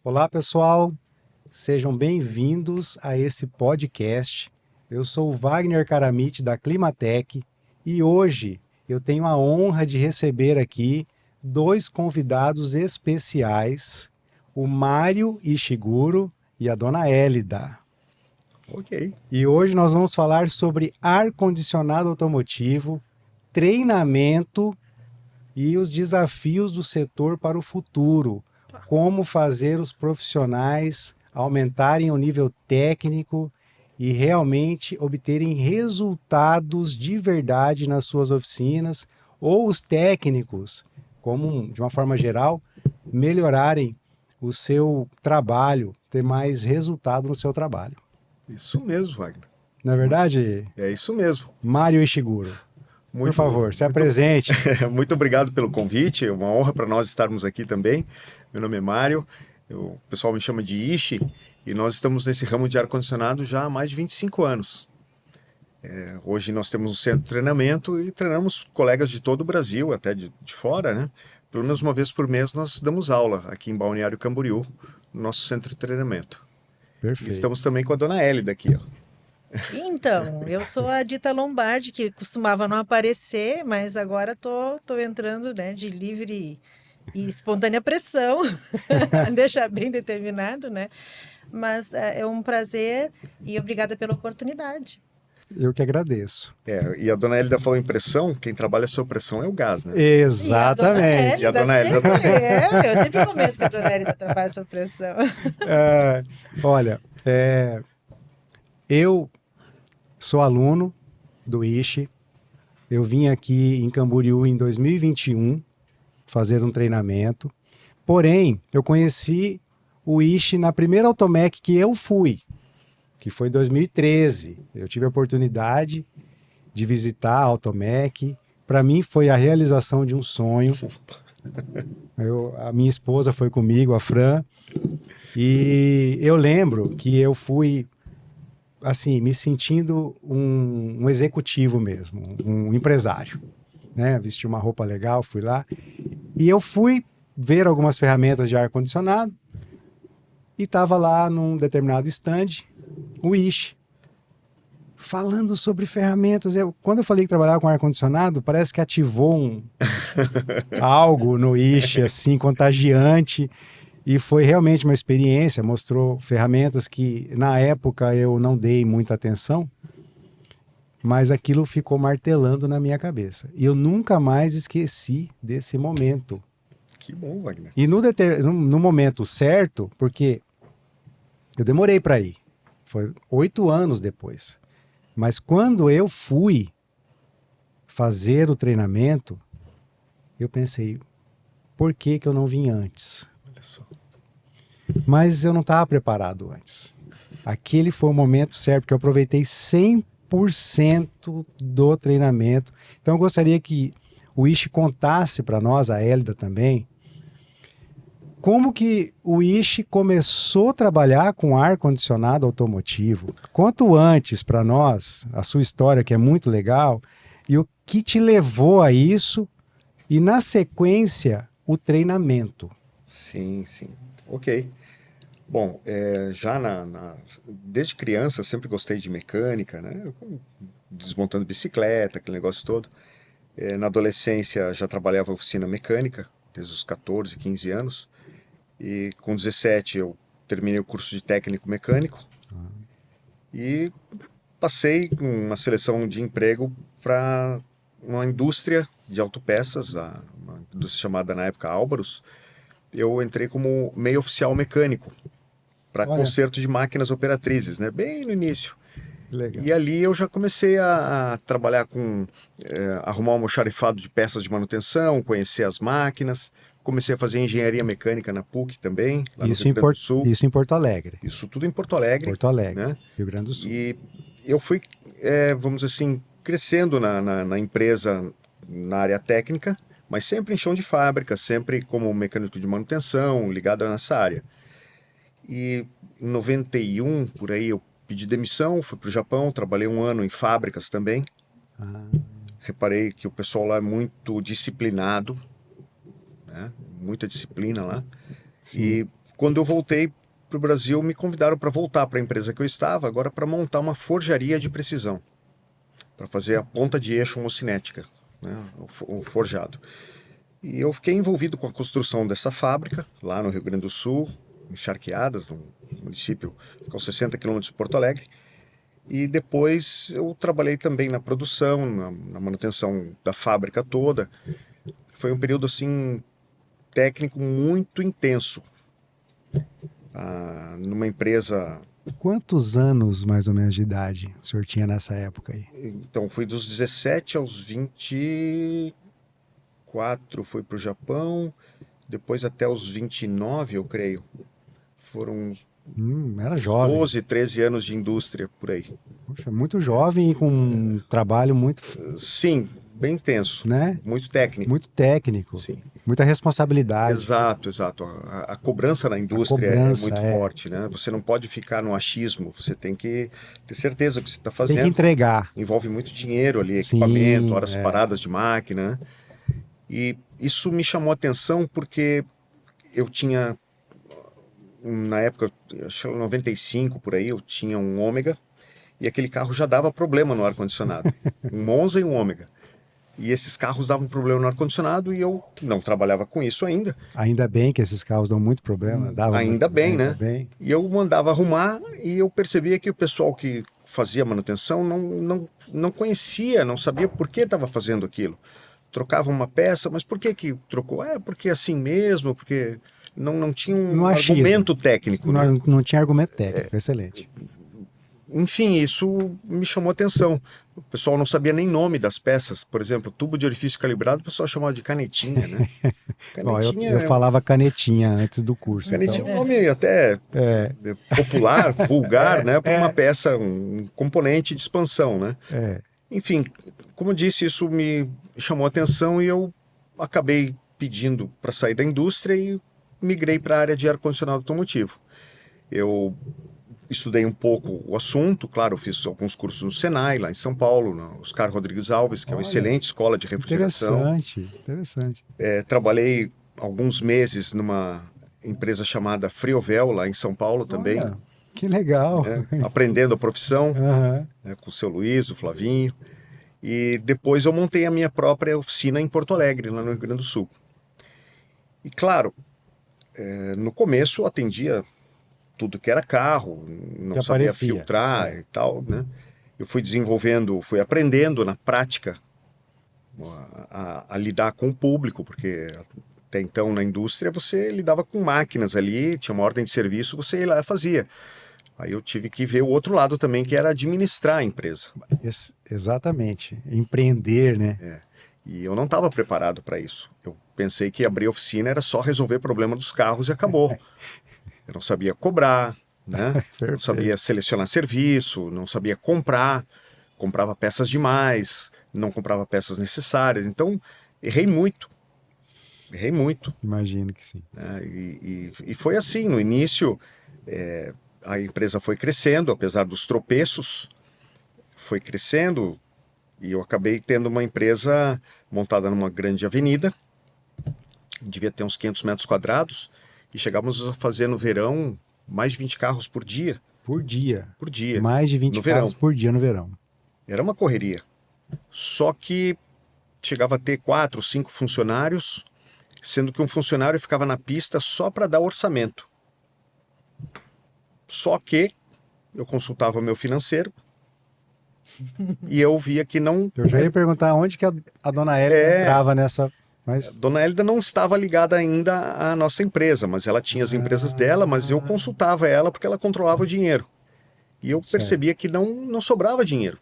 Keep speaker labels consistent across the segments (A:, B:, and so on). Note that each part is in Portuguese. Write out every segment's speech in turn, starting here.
A: Olá, pessoal. Sejam bem-vindos a esse podcast. Eu sou o Wagner Caramite da Climatec e hoje eu tenho a honra de receber aqui dois convidados especiais, o Mário Ishiguro e a dona Hélida.
B: Ok.
A: E hoje nós vamos falar sobre ar-condicionado automotivo, treinamento e os desafios do setor para o futuro. Como fazer os profissionais aumentarem o nível técnico e realmente obterem resultados de verdade nas suas oficinas, ou os técnicos, como de uma forma geral, melhorarem o seu trabalho, ter mais resultado no seu trabalho.
B: Isso mesmo, Wagner.
A: Não é verdade,
B: É isso mesmo.
A: Mário Ishiguro? Por
B: Muito,
A: favor, se
B: muito,
A: apresente.
B: muito obrigado pelo convite. É uma honra para nós estarmos aqui também. Meu nome é Mário. O pessoal me chama de Ishi e nós estamos nesse ramo de ar-condicionado já há mais de 25 anos. Hoje nós temos um centro de treinamento e treinamos colegas de todo o Brasil, até de fora, né? Pelo menos uma vez por mês nós damos aula aqui em Balneário Camboriú, no nosso centro de treinamento. E
A: Perfeito.
B: estamos também com a dona Hélida aqui, ó.
C: Então, eu sou a Dita Lombardi, que costumava não aparecer, mas agora tô entrando, né, de livre e espontânea pressão, deixar bem determinado, né? Mas é um prazer e obrigada pela oportunidade.
A: Eu que agradeço.
B: E a dona Hélida falou em pressão, quem trabalha sob pressão é o gás, né?
C: E a dona
B: E a
A: Exatamente.
C: Hélida
B: dona Hélida
C: sempre,
B: também.
C: eu sempre comento que a dona Hélida trabalha sob pressão.
A: É, olha, eu sou aluno do ISHE. Eu vim aqui em Camboriú em 2021 fazer um treinamento. Porém, eu conheci o ISHE na primeira Automec que eu fui, que foi em 2013. Eu tive a oportunidade de visitar a Automec. Para mim foi a realização de um sonho. A minha esposa foi comigo, a Fran, e eu lembro que eu fui assim, me sentindo um executivo mesmo, um empresário, né? Vesti uma roupa legal, fui lá e eu fui ver algumas ferramentas de ar-condicionado e estava lá num determinado stand o Ishi falando sobre ferramentas. Quando eu falei que trabalhava com ar-condicionado, parece que ativou algo no Ishi assim contagiante. E foi realmente uma experiência, mostrou ferramentas que na época eu não dei muita atenção, mas aquilo ficou martelando na minha cabeça. E eu nunca mais esqueci desse momento.
B: Que bom, Wagner.
A: E no momento certo, porque eu demorei para ir, foi 8 anos depois. Mas quando eu fui fazer o treinamento, eu pensei, por que que eu não vim antes?
B: Olha só.
A: Mas eu não estava preparado antes. Aquele foi o momento certo, que eu aproveitei 100% do treinamento. Então eu gostaria que o Ishi contasse para nós, a Hélida também, como que o Ishi começou a trabalhar com ar-condicionado automotivo. Quanto antes para nós, a sua história, que é muito legal, e o que te levou a isso, e na sequência, o treinamento.
B: Sim, sim. Ok. Bom, desde criança sempre gostei de mecânica, né? Desmontando bicicleta, aquele negócio todo. Na adolescência já trabalhava em oficina mecânica, desde os 14, 15 anos. E com 17 eu terminei o curso de técnico mecânico e passei com uma seleção de emprego para uma indústria de autopeças, uma indústria chamada na época Álvaros. Eu entrei como meio oficial mecânico para
A: Olha,
B: conserto de máquinas operatrizes, né? Bem no início.
A: legal.
B: E ali eu já comecei a trabalhar com arrumar um almoxarifado de peças de manutenção, conhecer as máquinas. Comecei a fazer engenharia mecânica na PUC também, lá no Rio Grande do Sul.
A: Isso em Porto Alegre.
B: Isso tudo em Porto Alegre,
A: Porto Alegre,
B: né?
A: Rio Grande do Sul.
B: E eu fui, vamos dizer assim, crescendo na empresa na área técnica, mas sempre em chão de fábrica, sempre como mecânico de manutenção, ligado nessa área. E em 91, por aí, eu pedi demissão, fui para o Japão, trabalhei um ano em fábricas também. Reparei que o pessoal lá é muito disciplinado, né? Muita disciplina lá.
A: Sim.
B: E quando eu voltei para o Brasil, me convidaram para voltar para a empresa que eu estava, agora para montar uma forjaria de precisão, para fazer a ponta de eixo homocinética, né, o forjado. E eu fiquei envolvido com a construção dessa fábrica, lá no Rio Grande do Sul, em Charqueadas, no município, fica aos 60 quilômetros de Porto Alegre. E depois eu trabalhei também na produção, na manutenção da fábrica toda. Foi um período, assim, técnico muito intenso. Numa empresa...
A: Quantos anos, mais ou menos, de idade o senhor tinha nessa época aí?
B: Então, fui dos 17 aos 24, fui para o Japão, depois até os 29, eu creio. Foram
A: Era jovem.
B: 12, 13 anos de indústria, por aí.
A: Poxa, muito jovem e com um trabalho muito,
B: Sim, bem intenso,
A: né?
B: muito técnico.
A: Muito técnico,
B: Sim.
A: muita responsabilidade.
B: Exato, exato. A cobrança na indústria
A: cobrança,
B: é muito forte, né? Você não pode ficar no achismo, você tem que ter certeza do que você está
A: Tem
B: fazendo.
A: que entregar.
B: Envolve muito dinheiro ali,
A: Sim,
B: equipamento, horas paradas de máquina. E isso me chamou a atenção porque eu tinha, na época, acho que 95 por aí, eu tinha um Ômega e aquele carro já dava problema no ar-condicionado. Um Monza e um Ômega. E esses carros davam problema no ar-condicionado e eu não trabalhava com isso ainda.
A: Ainda bem que esses carros dão muito problema. Davam
B: Ainda
A: muito
B: bem,
A: problema,
B: né?
A: ainda bem.
B: E eu mandava arrumar e eu percebia que o pessoal que fazia manutenção não conhecia, não sabia por que estava fazendo aquilo. Trocava uma peça, mas por que trocou? Porque é assim mesmo, porque não tinha um
A: No achismo.
B: argumento técnico. Né?
A: Não tinha argumento técnico, excelente.
B: Enfim, isso me chamou a atenção. O pessoal não sabia nem nome das peças. Por exemplo, tubo de orifício calibrado, o pessoal chamava de canetinha, né?
A: Ó, eu falava canetinha antes do curso.
B: Canetinha
A: então.
B: é um nome até popular, vulgar, né? Para uma peça, um componente de expansão, né? Enfim, como eu disse, isso me chamou a atenção e eu acabei pedindo para sair da indústria e migrei para a área de ar-condicionado automotivo. Eu estudei um pouco o assunto, claro, eu fiz alguns cursos no Senai, lá em São Paulo, no Oscar Rodrigues Alves, que é uma excelente escola de refrigeração.
A: Interessante.
B: Trabalhei alguns meses numa empresa chamada Friovel, lá em São Paulo também.
A: Olha, que legal.
B: Aprendendo a profissão,
A: Uhum.
B: com o seu Luiz, o Flavinho. E depois eu montei a minha própria oficina em Porto Alegre, lá no Rio Grande do Sul. E claro, no começo eu atendia tudo que era carro, não
A: Já
B: sabia
A: parecia.
B: filtrar e tal, né? Eu fui desenvolvendo, fui aprendendo na prática a lidar com o público, porque até então na indústria você lidava com máquinas ali, tinha uma ordem de serviço, você ia lá e fazia. Aí eu tive que ver o outro lado também, que era administrar a empresa.
A: Exatamente. Empreender, né?
B: E eu não estava preparado para isso. Eu pensei que abrir oficina era só resolver o problema dos carros e acabou. Eu não sabia cobrar, né? Não sabia selecionar serviço, não sabia comprar, comprava peças demais, não comprava peças necessárias. Então, errei muito.
A: Imagino que sim.
B: E foi assim, no início, a empresa foi crescendo, apesar dos tropeços, foi crescendo e eu acabei tendo uma empresa montada numa grande avenida, devia ter uns 500 metros quadrados, e chegávamos a fazer no verão mais de 20 carros por dia.
A: Por dia.
B: Por dia.
A: Mais de 20
B: no
A: carros
B: verão.
A: por dia no verão.
B: Era uma correria. Só que chegava a ter 4, 5 funcionários, sendo que um funcionário ficava na pista só para dar orçamento. Só que eu consultava meu financeiro e eu via que não...
A: Eu já ia perguntar onde que a dona Hélia entrava nessa... Mas...
B: Dona Hélida não estava ligada ainda à nossa empresa, mas ela tinha as empresas dela, mas eu consultava ela porque ela controlava o dinheiro. E eu percebia que não sobrava dinheiro.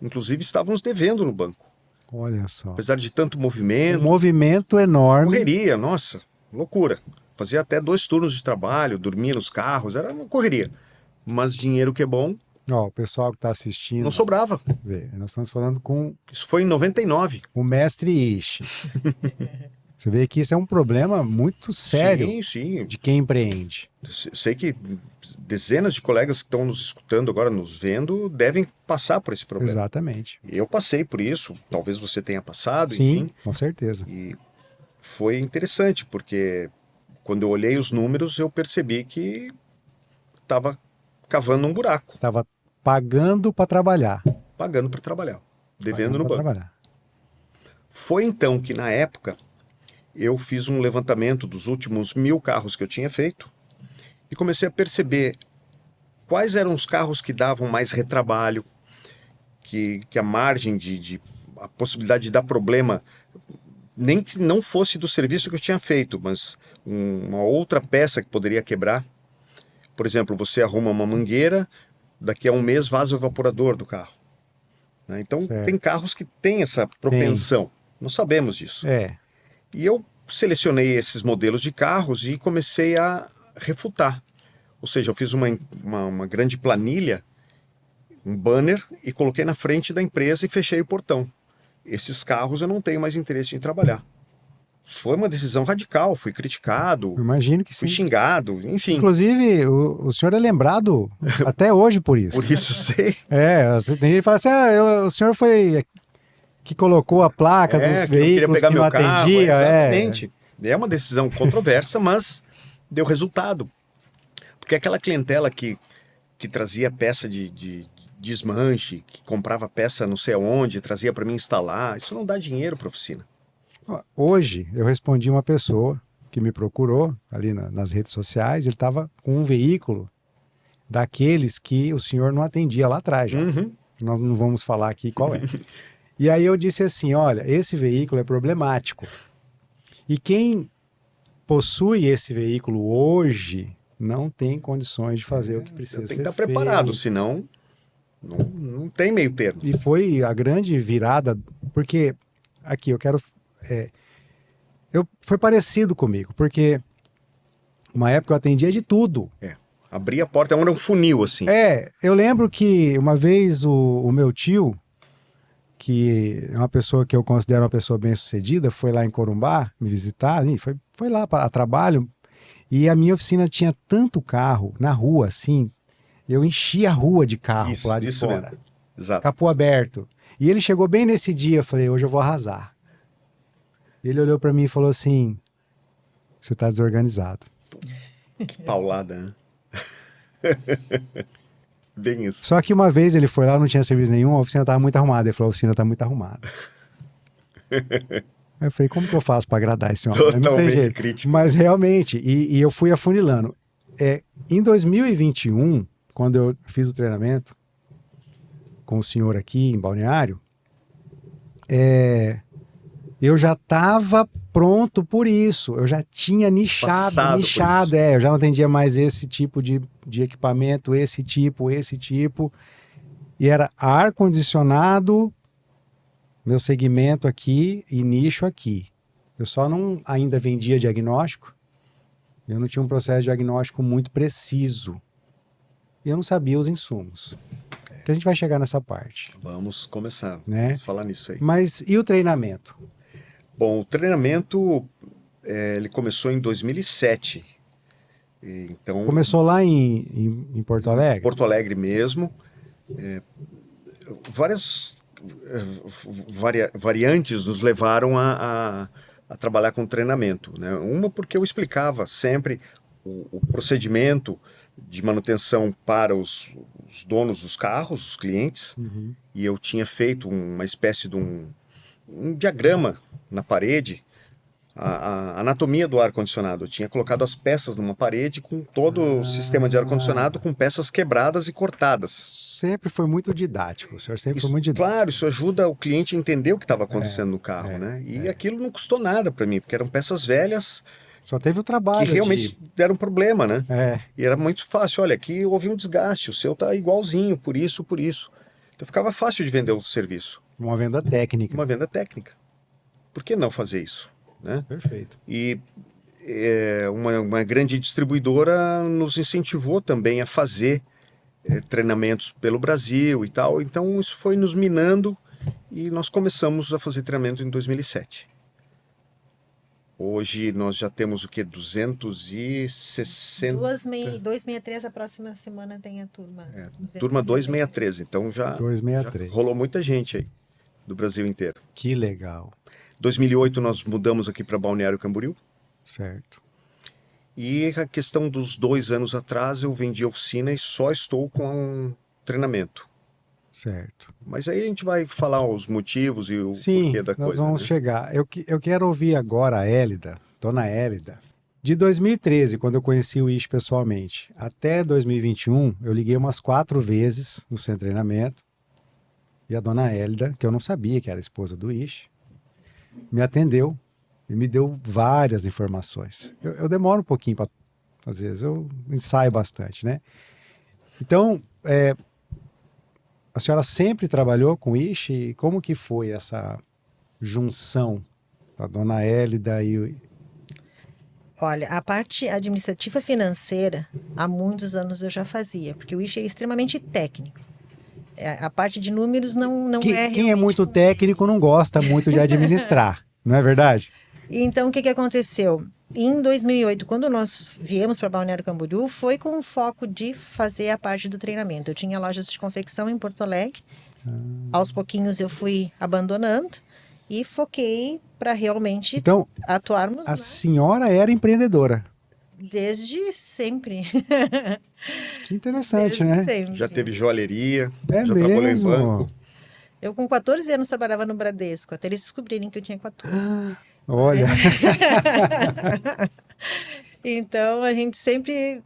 B: Inclusive estávamos devendo no banco.
A: Olha só.
B: Apesar de tanto movimento.
A: Um movimento enorme.
B: Correria, nossa, loucura. Fazia até 2 turnos de trabalho, dormia nos carros, era uma correria. Mas dinheiro que é bom...
A: Ó, o pessoal que está assistindo...
B: Não sobrava.
A: Nós estamos falando com...
B: Isso foi em 99.
A: O mestre Ishi. Você vê que isso é um problema muito sério
B: Sim.
A: de quem empreende.
B: Sei que dezenas de colegas que estão nos escutando agora, nos vendo, devem passar por esse problema.
A: Exatamente.
B: Eu passei por isso, talvez você tenha passado,
A: Sim,
B: enfim.
A: com certeza.
B: E foi interessante, porque Quando eu olhei os números, eu percebi que estava cavando um buraco,
A: Tava pagando para trabalhar.
B: pagando para trabalhar, devendo
A: Pagando
B: no
A: pra
B: banco.
A: trabalhar.
B: Foi então que, na época, eu fiz um levantamento dos últimos 1.000 carros que eu tinha feito e comecei a perceber quais eram os carros que davam mais retrabalho, que a margem a possibilidade de dar problema, nem que não fosse do serviço que eu tinha feito, mas uma outra peça que poderia quebrar. Por exemplo, você arruma uma mangueira, daqui a um mês vaza o evaporador do carro, né? Então,
A: Certo.
B: tem carros que têm essa propensão. Nós sabemos disso. E eu selecionei esses modelos de carros e comecei a refutar. Ou seja, eu fiz uma grande planilha, um banner, e coloquei na frente da empresa e fechei o portão. Esses carros eu não tenho mais interesse em trabalhar. Foi uma decisão radical, fui criticado,
A: Eu imagino que
B: fui
A: sim.
B: xingado, enfim.
A: Inclusive, o senhor é lembrado até hoje por isso.
B: Por isso sei.
A: Tem gente que fala assim, o senhor foi que colocou a placa dos
B: Que não queria
A: veículos
B: pegar
A: que não
B: meu carro.
A: atendia.
B: Exatamente. É uma decisão controversa, mas deu resultado. Porque aquela clientela que trazia peça de desmanche, que comprava peça não sei aonde, trazia para mim instalar, isso não dá dinheiro para a oficina.
A: Hoje, eu respondi uma pessoa que me procurou ali nas redes sociais, ele estava com um veículo daqueles que o senhor não atendia lá atrás já.
B: Uhum.
A: Nós não vamos falar aqui qual é. E aí eu disse assim, olha, esse veículo é problemático. E quem possui esse veículo hoje não tem condições de fazer o que precisa ser
B: Tem que estar
A: feito.
B: preparado, senão não tem meio termo.
A: E foi a grande virada, porque aqui eu quero... foi parecido comigo, porque uma época eu atendia de tudo.
B: Abrir a porta era um funil, assim.
A: Eu lembro que uma vez o meu tio, que é uma pessoa que eu considero uma pessoa bem-sucedida, foi lá em Corumbá me visitar, e foi lá a trabalho, e a minha oficina tinha tanto carro na rua, assim, eu enchia a rua de carro pro lado de fora.
B: Mesmo. Exato.
A: Capô aberto. E ele chegou bem nesse dia, eu falei, hoje eu vou arrasar. Ele olhou para mim e falou assim, você tá desorganizado.
B: Que paulada, né? Bem isso.
A: Só que uma vez ele foi lá, não tinha serviço nenhum, a oficina estava muito arrumada. Ele falou, a oficina está muito arrumada. Eu falei, como que eu faço para agradar esse homem? Não tem
B: Totalmente
A: jeito.
B: crítico.
A: Mas realmente, e eu fui afunilando. Em 2021, quando eu fiz o treinamento com o senhor aqui em Balneário, eu já estava pronto por isso. Eu já tinha nichado. Eu já não atendia mais esse tipo de equipamento, esse tipo. E era ar-condicionado, meu segmento aqui e nicho aqui. Eu só não ainda vendia diagnóstico. Eu não tinha um processo de diagnóstico muito preciso. E eu não sabia os insumos. Que a gente vai chegar nessa parte.
B: Vamos começar,
A: né?
B: Vamos falar nisso aí.
A: Mas e o treinamento?
B: Bom, o treinamento ele começou em 2007. Então,
A: começou lá em Porto Alegre?
B: Porto Alegre mesmo. Várias variantes nos levaram a trabalhar com treinamento, né? Uma porque eu explicava sempre o procedimento de manutenção para os donos dos carros, os clientes, e eu tinha feito uma espécie de um diagrama na parede, a anatomia do ar-condicionado. Eu tinha colocado as peças numa parede com todo o sistema de ar-condicionado com peças quebradas e cortadas.
A: Sempre foi muito didático, o senhor sempre foi muito didático.
B: Claro, isso ajuda o cliente a entender o que estava acontecendo no carro, né? E aquilo não custou nada para mim, porque eram peças velhas.
A: Só teve o trabalho.
B: Que realmente deram problema, né? E era muito fácil. Olha, aqui houve um desgaste, o seu tá igualzinho, por isso. Então ficava fácil de vender o serviço.
A: Uma venda técnica.
B: Uma venda técnica. Por que não fazer isso? Né?
A: Perfeito.
B: E uma grande distribuidora nos incentivou também a fazer treinamentos pelo Brasil e tal. Então isso foi nos minando e nós começamos a fazer treinamento em 2007. Hoje nós já temos o que? 260...
C: 263, a próxima semana tem a turma.
B: Turma 263, então já rolou muita gente aí, do Brasil inteiro.
A: Que legal.
B: 2008 nós mudamos aqui para Balneário Camboriú.
A: Certo.
B: E a questão dos 2 anos atrás, eu vendi a oficina e só estou com um treinamento.
A: Certo.
B: Mas aí a gente vai falar os motivos e o
A: Sim,
B: porquê da
A: nós
B: coisa,
A: vamos
B: né?
A: chegar. Eu quero ouvir agora a Hélida, Dona Hélida. De 2013, quando eu conheci o Ishi pessoalmente, até 2021, eu liguei umas 4 vezes no centro de treinamento. E a Dona Hélida, que eu não sabia que era a esposa do Ishi, me atendeu e me deu várias informações. Eu demoro um pouquinho para... Às vezes eu ensaio bastante, né? Então, a senhora sempre trabalhou com Ishi? Como que foi essa junção da Dona Hélida e o...
C: Olha, a parte administrativa financeira, há muitos anos eu já fazia, porque o Ishi é extremamente técnico. A parte de números não é
A: Quem é
C: realmente
A: muito
C: comigo.
A: técnico não gosta muito de administrar, não é verdade?
C: Então, o que aconteceu? Em 2008, quando nós viemos para Balneário Camboriú, foi com o foco de fazer a parte do treinamento. Eu tinha lojas de confecção em Porto Alegre. Aos pouquinhos eu fui abandonando e foquei para realmente
A: Então,
C: atuarmos,
A: a
C: né,
A: senhora era empreendedora.
C: desde sempre.
A: Que interessante,
C: Desde
A: né?
C: sempre.
B: Já teve joalheria,
A: É
B: já trabalhou em
A: mesmo.
B: banco.
C: Eu com 14 anos trabalhava no Bradesco, até eles descobrirem que eu tinha 14.
A: Olha,
C: Então, a gente sempre...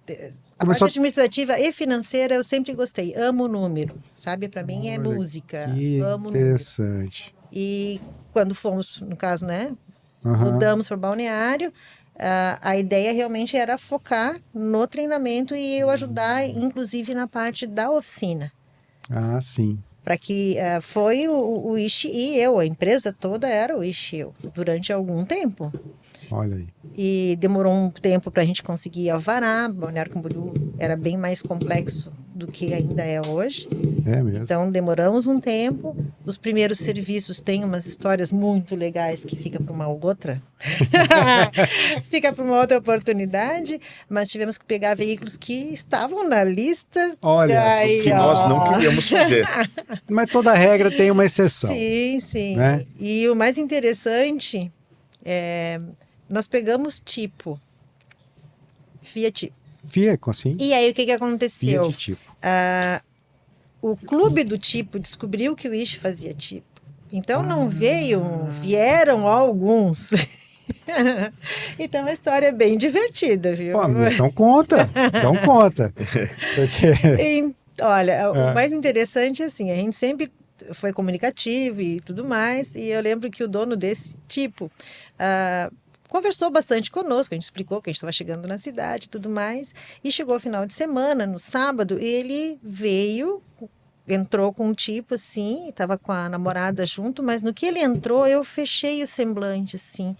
C: A parte
A: começou...
C: administrativa e financeira eu sempre gostei. Amo número, sabe? Para mim é
A: Olha,
C: música.
A: que
C: Amo número.
A: interessante.
C: E quando fomos, no caso, né?
A: Aham.
C: Mudamos para Balneário, a ideia realmente era focar no treinamento e eu ajudar, inclusive, na parte da oficina.
A: Ah, sim.
C: Para que foi o Ishi e eu, a empresa toda era o Ishi e eu, durante algum tempo.
A: Olha aí.
C: E demorou um tempo para a gente conseguir alvará. Balneário Camboriú era bem mais complexo do que ainda é hoje.
A: É mesmo.
C: Então, demoramos um tempo. Os primeiros serviços têm umas histórias muito legais que fica para uma outra. Fica para uma outra oportunidade. Mas tivemos que pegar veículos que estavam na lista.
A: Olha,
C: Aí,
B: Que nós não queríamos fazer.
A: mas toda regra tem uma exceção.
C: Sim, sim.
A: Né?
C: E o mais interessante nós pegamos tipo Fiat.
A: Fiat, assim.
C: E aí o que aconteceu?
A: Fiat tipo.
C: O clube do tipo descobriu que o Ishi fazia tipo. Então não vieram alguns. Então a história é bem divertida, viu?
A: Pô, então conta. Então conta. Porque...
C: Olha, o mais interessante é assim, a gente sempre foi comunicativo e tudo mais, e eu lembro que o dono desse tipo conversou bastante conosco, a gente explicou que a gente estava chegando na cidade e tudo mais, e chegou o final de semana, no sábado, ele veio, entrou com um tipo assim, estava com a namorada junto, mas no que ele entrou, eu fechei o semblante, assim.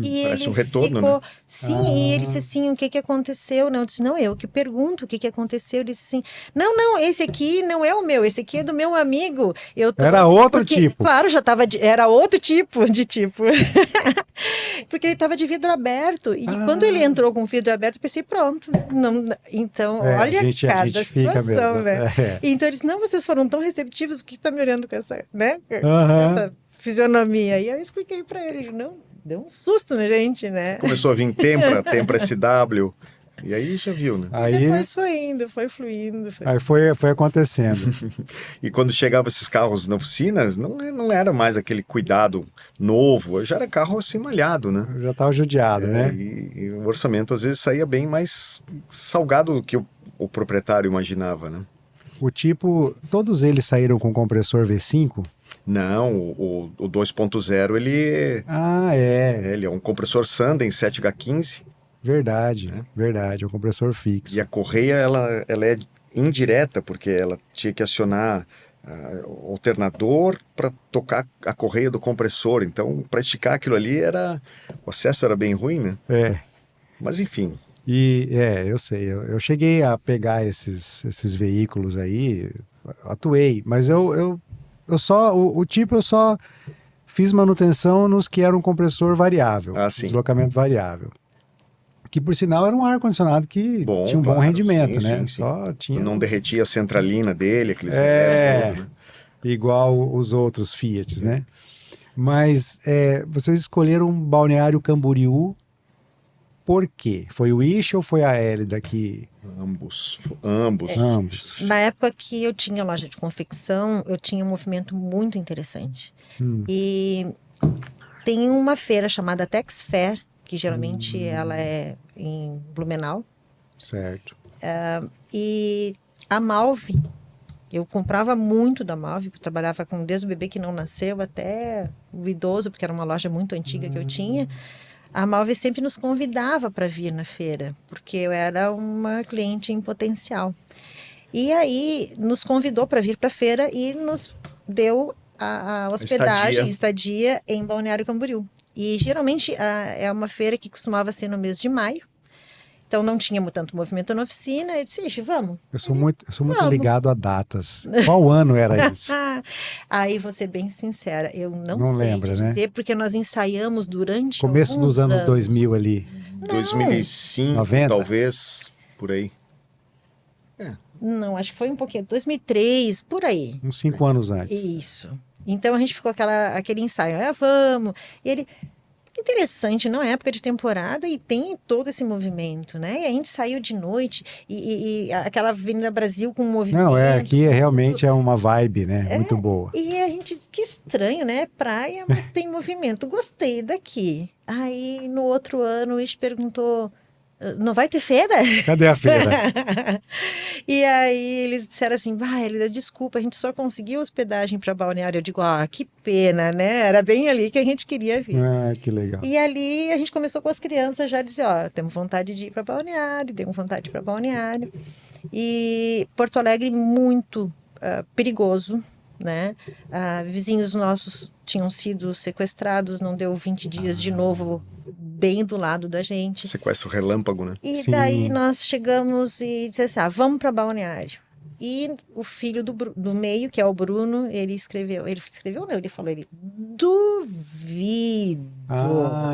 C: E
B: Parece
C: ele
B: um retorno,
C: ficou,
B: né?
C: sim, e ele disse assim, o que que aconteceu? Não, eu disse, não, eu que pergunto o que que aconteceu. Ele disse assim, não, esse aqui não é o meu, esse aqui é do meu amigo. Eu tô,
A: Era
C: assim,
A: outro
C: porque,
A: tipo.
C: Claro, era outro tipo de tipo. Porque ele estava de vidro aberto. E quando ele entrou com o vidro aberto, eu pensei, pronto. Não, então, olha
A: a gente
C: cada
A: fica
C: situação,
A: mesmo.
C: né?
A: É.
C: Então, eles, não, vocês foram tão receptivos, o que tá me olhando com essa, né?
A: Aham.
C: Essa fisionomia. E eu expliquei para ele, não, deu um susto na gente, né?
B: Começou a vir Tempra SW, e aí já viu, né?
C: E depois foi indo, foi fluindo.
A: Aí foi acontecendo.
B: E quando chegavam esses carros na oficina, não era mais aquele cuidado novo, já era carro assim malhado, né?
A: Eu já estava judiado, né?
B: E o orçamento às vezes saía bem mais salgado do que o proprietário imaginava, né?
A: O tipo, todos eles saíram com compressor V5?
B: Não, o 2.0 ele é um compressor Sanden 7H15.
A: Verdade, verdade, é um compressor fixo.
B: E a correia ela é indireta, porque ela tinha que acionar o alternador para tocar a correia do compressor. Então, para esticar aquilo ali, o acesso era bem ruim, né?
A: É.
B: Mas enfim.
A: E eu sei, eu cheguei a pegar esses veículos aí, atuei, mas eu só, o tipo eu só fiz manutenção nos que eram compressor variável,
B: Sim.
A: deslocamento variável. Que por sinal era um ar-condicionado que tinha um bom rendimento,
B: sim,
A: né?
B: Sim.
A: Só tinha...
B: Não derretia a centralina dele, aqueles negócios todos, né?
A: Igual os outros Fiats, né? Mas vocês escolheram Balneário Camboriú por quê? Foi o Ishi ou foi a Hélida que...
B: Ambos.
A: Ambos.
C: Na época que eu tinha loja de confecção, eu tinha um movimento muito interessante. E tem uma feira chamada Tex Fair, que geralmente ela é em Blumenau.
A: Certo.
C: E a Malve, eu comprava muito da Malve, eu trabalhava com desde o bebê que não nasceu até o idoso, porque era uma loja muito antiga que eu tinha. A Malve sempre nos convidava para vir na feira, porque eu era uma cliente em potencial. E aí nos convidou para vir para a feira e nos deu a hospedagem, estadia em Balneário Camboriú. E geralmente é uma feira que costumava ser no mês de maio. Então não tinha tanto movimento na oficina. Eu disse, Ixi, vamos.
A: Eu sou muito ligado a datas. Qual ano era isso?
C: Aí vou ser bem sincera, eu não sei
A: lembra,
C: te dizer, porque nós ensaiamos durante
A: começo dos anos 2000 ali.
B: 2005,
A: 90?
B: talvez, por aí.
C: Não, acho que foi um pouquinho, 2003, por aí.
A: Uns 5 anos antes.
C: Isso. Então a gente ficou aquele ensaio, vamos. E ele, interessante, não é época de temporada e tem todo esse movimento, né? E a gente saiu de noite e aquela Avenida Brasil com movimento.
A: Não, aqui realmente é uma vibe, né? Muito boa.
C: E a gente, que estranho, né? Praia, mas tem movimento. Gostei daqui. Aí no outro ano o Ish perguntou, não vai ter feira?
A: Cadê a feira?
C: E aí eles disseram assim, Hélida, desculpa, a gente só conseguiu hospedagem para Balneário. Eu digo, que pena, né? Era bem ali que a gente queria vir.
A: Que legal.
C: E ali a gente começou com as crianças já a dizer, temos vontade de ir para Balneário, temos vontade de ir para Balneário. E Porto Alegre muito perigoso, né? Vizinhos nossos tinham sido sequestrados, não deu 20 dias de novo bem do lado da gente.
B: Sequestro relâmpago, né?
C: E
A: Sim.
C: daí nós chegamos e disse assim, vamos para Balneário. E o filho do meio, que é o Bruno, ele falou, duvido.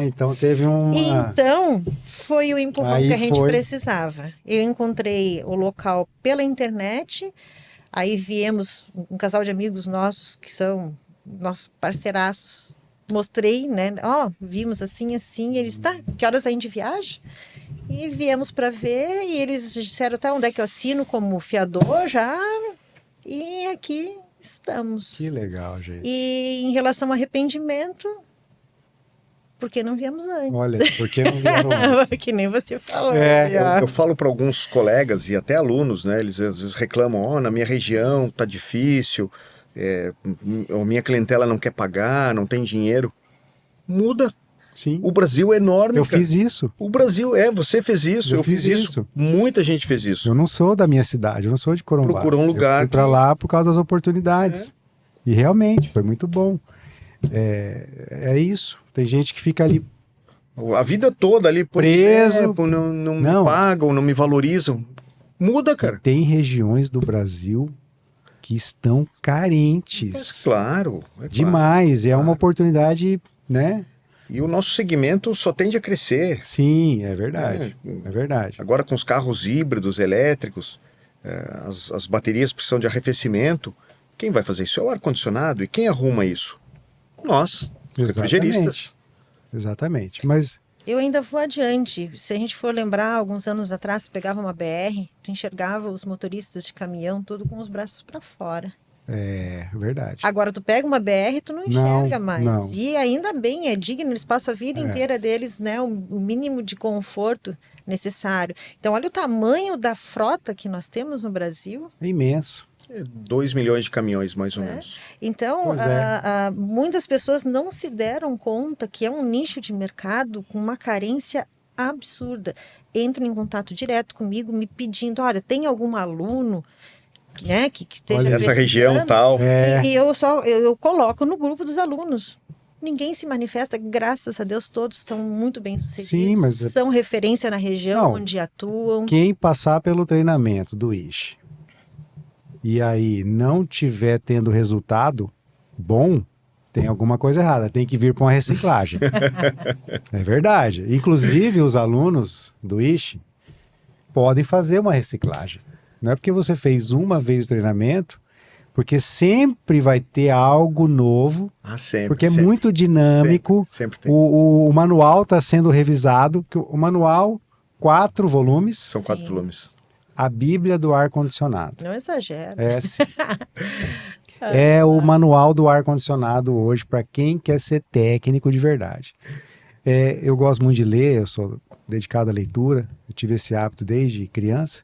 A: Então teve uma...
C: Então, foi o empurrão
A: Aí
C: que a gente
A: foi.
C: precisava. Eu encontrei o local pela internet, aí viemos um casal de amigos nossos, que são nossos parceiraços, mostrei, né? Vimos assim, eles, que horas a gente viaja? E viemos para ver, e eles disseram, onde é que eu assino como fiador já? E aqui estamos.
A: Que legal, gente.
C: E em relação ao arrependimento, por que não viemos antes?
A: Olha, por que não vieram antes?
C: Que nem você falou.
B: Eu falo para alguns colegas e até alunos, né? Eles às vezes reclamam, na minha região tá difícil, a minha clientela não quer pagar, não tem dinheiro. Muda.
A: Sim.
B: O Brasil é enorme,
A: Eu
B: cara.
A: fiz isso.
B: O Brasil você fez isso, eu fiz isso. Muita gente fez isso.
A: Eu não sou da minha cidade, eu não sou de Corumbá.
B: Procurou um lugar
A: Eu fui pra lá por causa das oportunidades. E realmente, foi muito bom. É isso. Tem gente que fica ali
B: A vida toda ali
A: preso.
B: Não me pagam, não me valorizam. Muda, cara.
A: Tem regiões do Brasil que estão carentes.
B: Mas, claro.
A: Demais. E é uma oportunidade, né?
B: E o nosso segmento só tende a crescer.
A: Sim, é verdade. É verdade.
B: Agora com os carros híbridos, elétricos, as baterias precisam de arrefecimento. Quem vai fazer isso? É o ar-condicionado. E quem arruma isso? Nós, refrigeristas.
A: Exatamente. Mas
C: eu ainda vou adiante. Se a gente for lembrar, alguns anos atrás, tu pegava uma BR, tu enxergava os motoristas de caminhão tudo com os braços para fora.
A: é verdade.
C: Agora tu pega uma BR, tu não enxerga mais.
A: não.
C: E ainda bem, é digno, eles passam a vida inteira deles, né? O mínimo de conforto necessário. Então, olha o tamanho da frota que nós temos no Brasil.
A: É imenso.
B: 2 milhões de caminhões, mais ou menos.
C: Então,
A: Pois
C: muitas pessoas não se deram conta que é um nicho de mercado com uma carência absurda. Entram em contato direto comigo, me pedindo, olha, tem algum aluno, né, que esteja
B: Olha, essa região tal.
C: E eu coloco no grupo dos alunos. Ninguém se manifesta, graças a Deus, todos são muito bem sucedidos.
A: Sim, mas
C: são referência na região onde atuam.
A: Quem passar pelo treinamento do Ishi e aí não tiver tendo resultado bom, tem alguma coisa errada. Tem que vir para uma reciclagem. É verdade. Inclusive, os alunos do Ishi podem fazer uma reciclagem. Não é porque você fez uma vez o treinamento, Porque sempre vai ter algo novo,
B: Sempre.
A: porque é
B: sempre,
A: muito dinâmico.
B: Sempre tem.
A: O manual está sendo revisado, porque o manual, 4 volumes,
B: São 4
C: Sim.
B: volumes.
A: a Bíblia do ar-condicionado.
C: Não exagera.
A: É, sim. É o manual do ar-condicionado hoje para quem quer ser técnico de verdade. Eu gosto muito de ler, eu sou dedicado à leitura, eu tive esse hábito desde criança.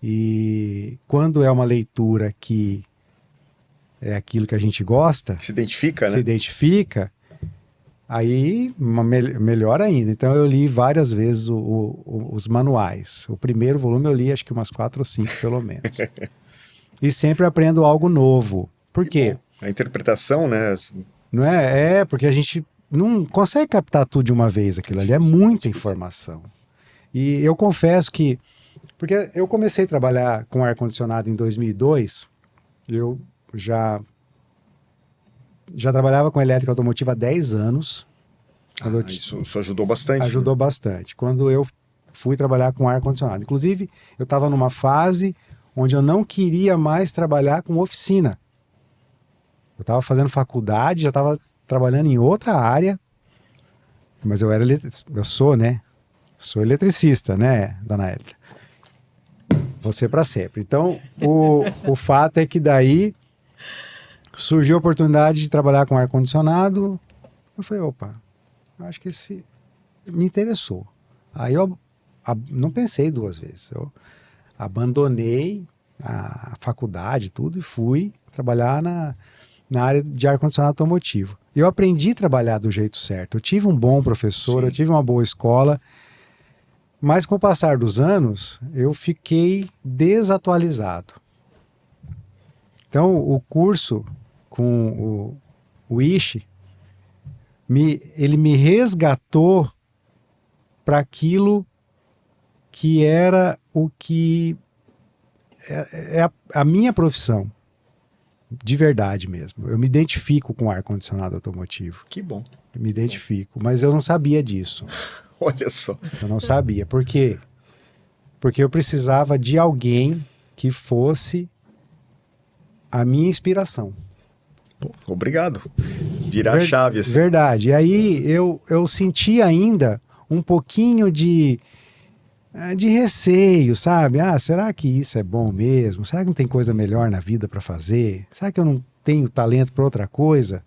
A: E quando é uma leitura que é aquilo que a gente gosta,
B: Se identifica,
A: se
B: né?
A: identifica, aí melhor ainda. Então eu li várias vezes os manuais. O primeiro volume eu li acho que umas 4 ou 5 pelo menos. E sempre aprendo algo novo. Por quê?
B: Bom, a interpretação, né?
A: Não é? Porque a gente não consegue captar tudo de uma vez aquilo ali. É muita informação. E eu confesso que... Porque eu comecei a trabalhar com ar-condicionado em 2002. Eu já trabalhava com elétrica automotiva há 10 anos.
B: Isso ajudou bastante.
A: Ajudou bastante. Quando eu fui trabalhar com ar-condicionado. Inclusive, eu estava numa fase onde eu não queria mais trabalhar com oficina. Eu estava fazendo faculdade, já estava trabalhando em outra área, mas eu sou, né? Sou eletricista, né, dona Hélida? Você para sempre. Então, o fato é que daí surgiu a oportunidade de trabalhar com ar-condicionado. Eu falei, opa, acho que esse me interessou. Aí eu não pensei 2 vezes. Eu abandonei a faculdade e tudo e fui trabalhar na área de ar-condicionado automotivo. Eu aprendi a trabalhar do jeito certo. Eu tive um bom professor,
B: Sim.
A: eu tive uma boa escola, mas com o passar dos anos, eu fiquei desatualizado. Então, o curso com o Ishi, ele me resgatou para aquilo que era o que é a minha profissão, de verdade mesmo. Eu me identifico com ar-condicionado automotivo.
B: Que bom.
A: Eu me identifico, mas eu não sabia disso.
B: Olha só.
A: Eu não sabia. Por quê? Porque eu precisava de alguém que fosse a minha inspiração.
B: Pô, obrigado. Virar a chave. Assim.
A: Verdade. E aí eu senti ainda um pouquinho de receio, sabe? Será que isso é bom mesmo? Será que não tem coisa melhor na vida para fazer? Será que eu não tenho talento para outra coisa?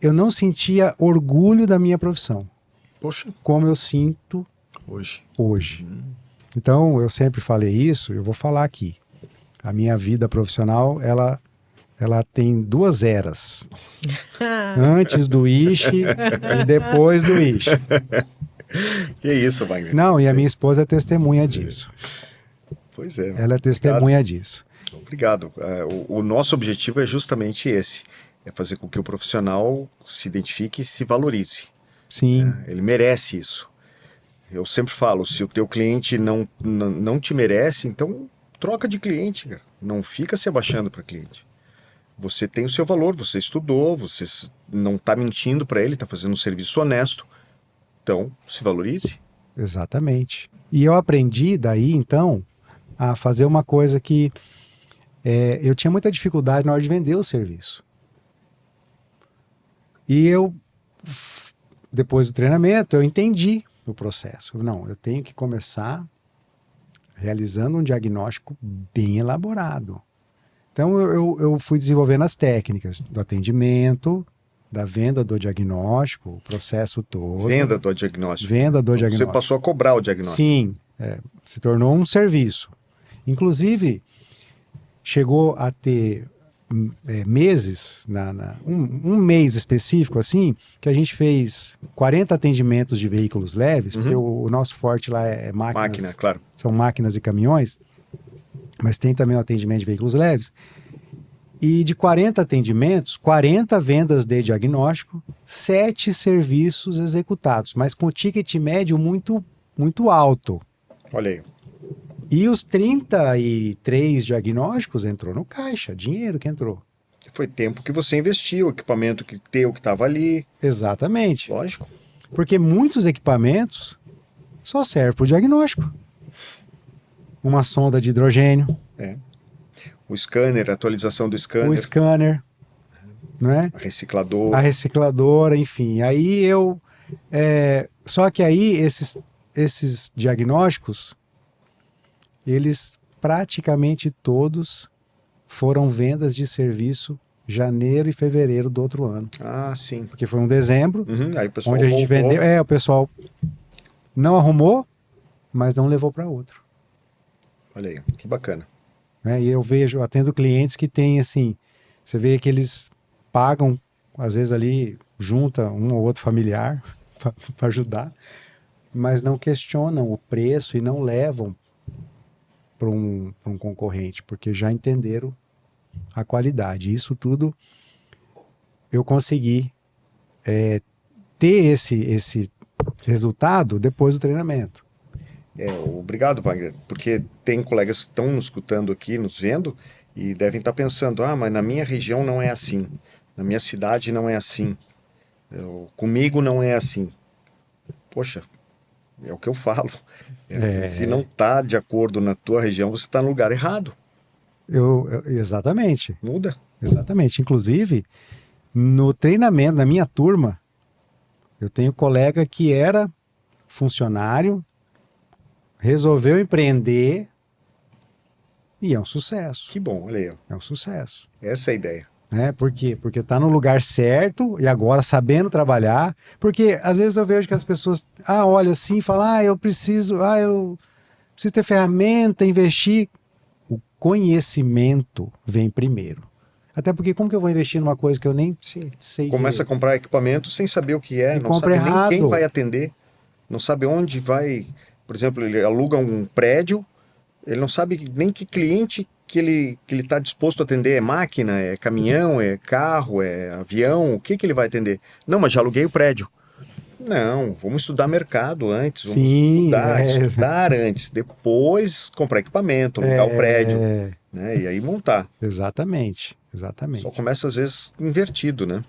A: Eu não sentia orgulho da minha profissão.
B: Poxa.
A: Como eu sinto hoje. Então, eu sempre falei isso, eu vou falar aqui. A minha vida profissional, ela tem 2 eras. Antes do Ishi e depois do Ishi.
B: Que isso, Wagner?
A: Não, e a minha esposa é testemunha disso.
B: Pois é.
A: Ela é testemunha disso.
B: Obrigado. O nosso objetivo é justamente esse. É fazer com que o profissional se identifique e se valorize.
A: Sim.
B: Ele merece isso. Eu sempre falo, se o teu cliente não te merece, então troca de cliente, cara. Não fica se abaixando para cliente. Você tem o seu valor, você estudou, você não está mentindo para ele, está fazendo um serviço honesto. Então, se valorize.
A: Exatamente. E eu aprendi daí, então, a fazer uma coisa que eu tinha muita dificuldade na hora de vender o serviço. E depois do treinamento, eu entendi o processo. Não, eu tenho que começar realizando um diagnóstico bem elaborado. Então, eu fui desenvolvendo as técnicas do atendimento, da venda do diagnóstico, o processo todo.
B: Venda do diagnóstico.
A: Venda do diagnóstico.
B: Você passou a cobrar o diagnóstico.
A: Sim, se tornou um serviço. Inclusive, chegou a ter meses, um mês específico assim, que a gente fez 40 atendimentos de veículos leves, porque o nosso forte lá é máquinas.
B: Máquina, claro.
A: São máquinas e caminhões, mas tem também o atendimento de veículos leves. E de 40 atendimentos, 40 vendas de diagnóstico, 7 serviços executados, mas com ticket médio muito, muito alto.
B: Olha aí.
A: E os 33 diagnósticos entrou no caixa, dinheiro que entrou.
B: Foi tempo que você investiu, equipamento que estava ali.
A: Exatamente.
B: Lógico.
A: Porque muitos equipamentos só servem para o diagnóstico. Uma sonda de hidrogênio.
B: O scanner, a atualização do scanner.
A: O scanner, né?
B: A recicladora.
A: A recicladora, enfim. Aí só que aí esses diagnósticos, eles praticamente todos foram vendas de serviço janeiro e fevereiro do outro ano.
B: Ah, sim.
A: Porque foi um dezembro,
B: Aí o pessoal
A: onde a gente
B: voltou.
A: vendeu. O pessoal não arrumou, mas não levou para outro.
B: Olha aí, que bacana.
A: Né? E eu atendo clientes que têm assim, você vê que eles pagam, às vezes ali, junta um ou outro familiar para ajudar, mas não questionam o preço e não levam para um concorrente, porque já entenderam a qualidade. Isso tudo eu consegui ter esse resultado depois do treinamento.
B: Obrigado, Wagner, porque tem colegas que estão nos escutando aqui, nos vendo, e devem estar pensando, mas na minha região não é assim, na minha cidade não é assim, comigo não é assim. Poxa, é o que eu falo. Se não está de acordo na tua região, você está no lugar errado.
A: Exatamente.
B: Muda.
A: Exatamente. Inclusive, no treinamento da minha turma, eu tenho colega que era funcionário, resolveu empreender e é um sucesso.
B: Que bom, olha aí.
A: É um sucesso.
B: Essa é a ideia.
A: Por quê? Porque está no lugar certo e agora sabendo trabalhar. Porque às vezes eu vejo que as pessoas olham assim e falam, eu preciso ter ferramenta, investir. O conhecimento vem primeiro. Até porque como que eu vou investir numa coisa que eu nem sei
B: Começa a comprar equipamento sem saber o que é,
A: e
B: não sabe
A: errado.
B: nem quem vai atender, não sabe onde vai. Por exemplo, ele aluga um prédio, ele não sabe nem que cliente que ele está disposto a atender. É máquina, é caminhão, é carro, é avião, o que ele vai atender? Não, mas já aluguei o prédio. Não, vamos estudar mercado antes, vamos estudar antes, depois comprar equipamento, alugar o prédio, né? E aí montar.
A: Exatamente.
B: Só começa às vezes invertido, né?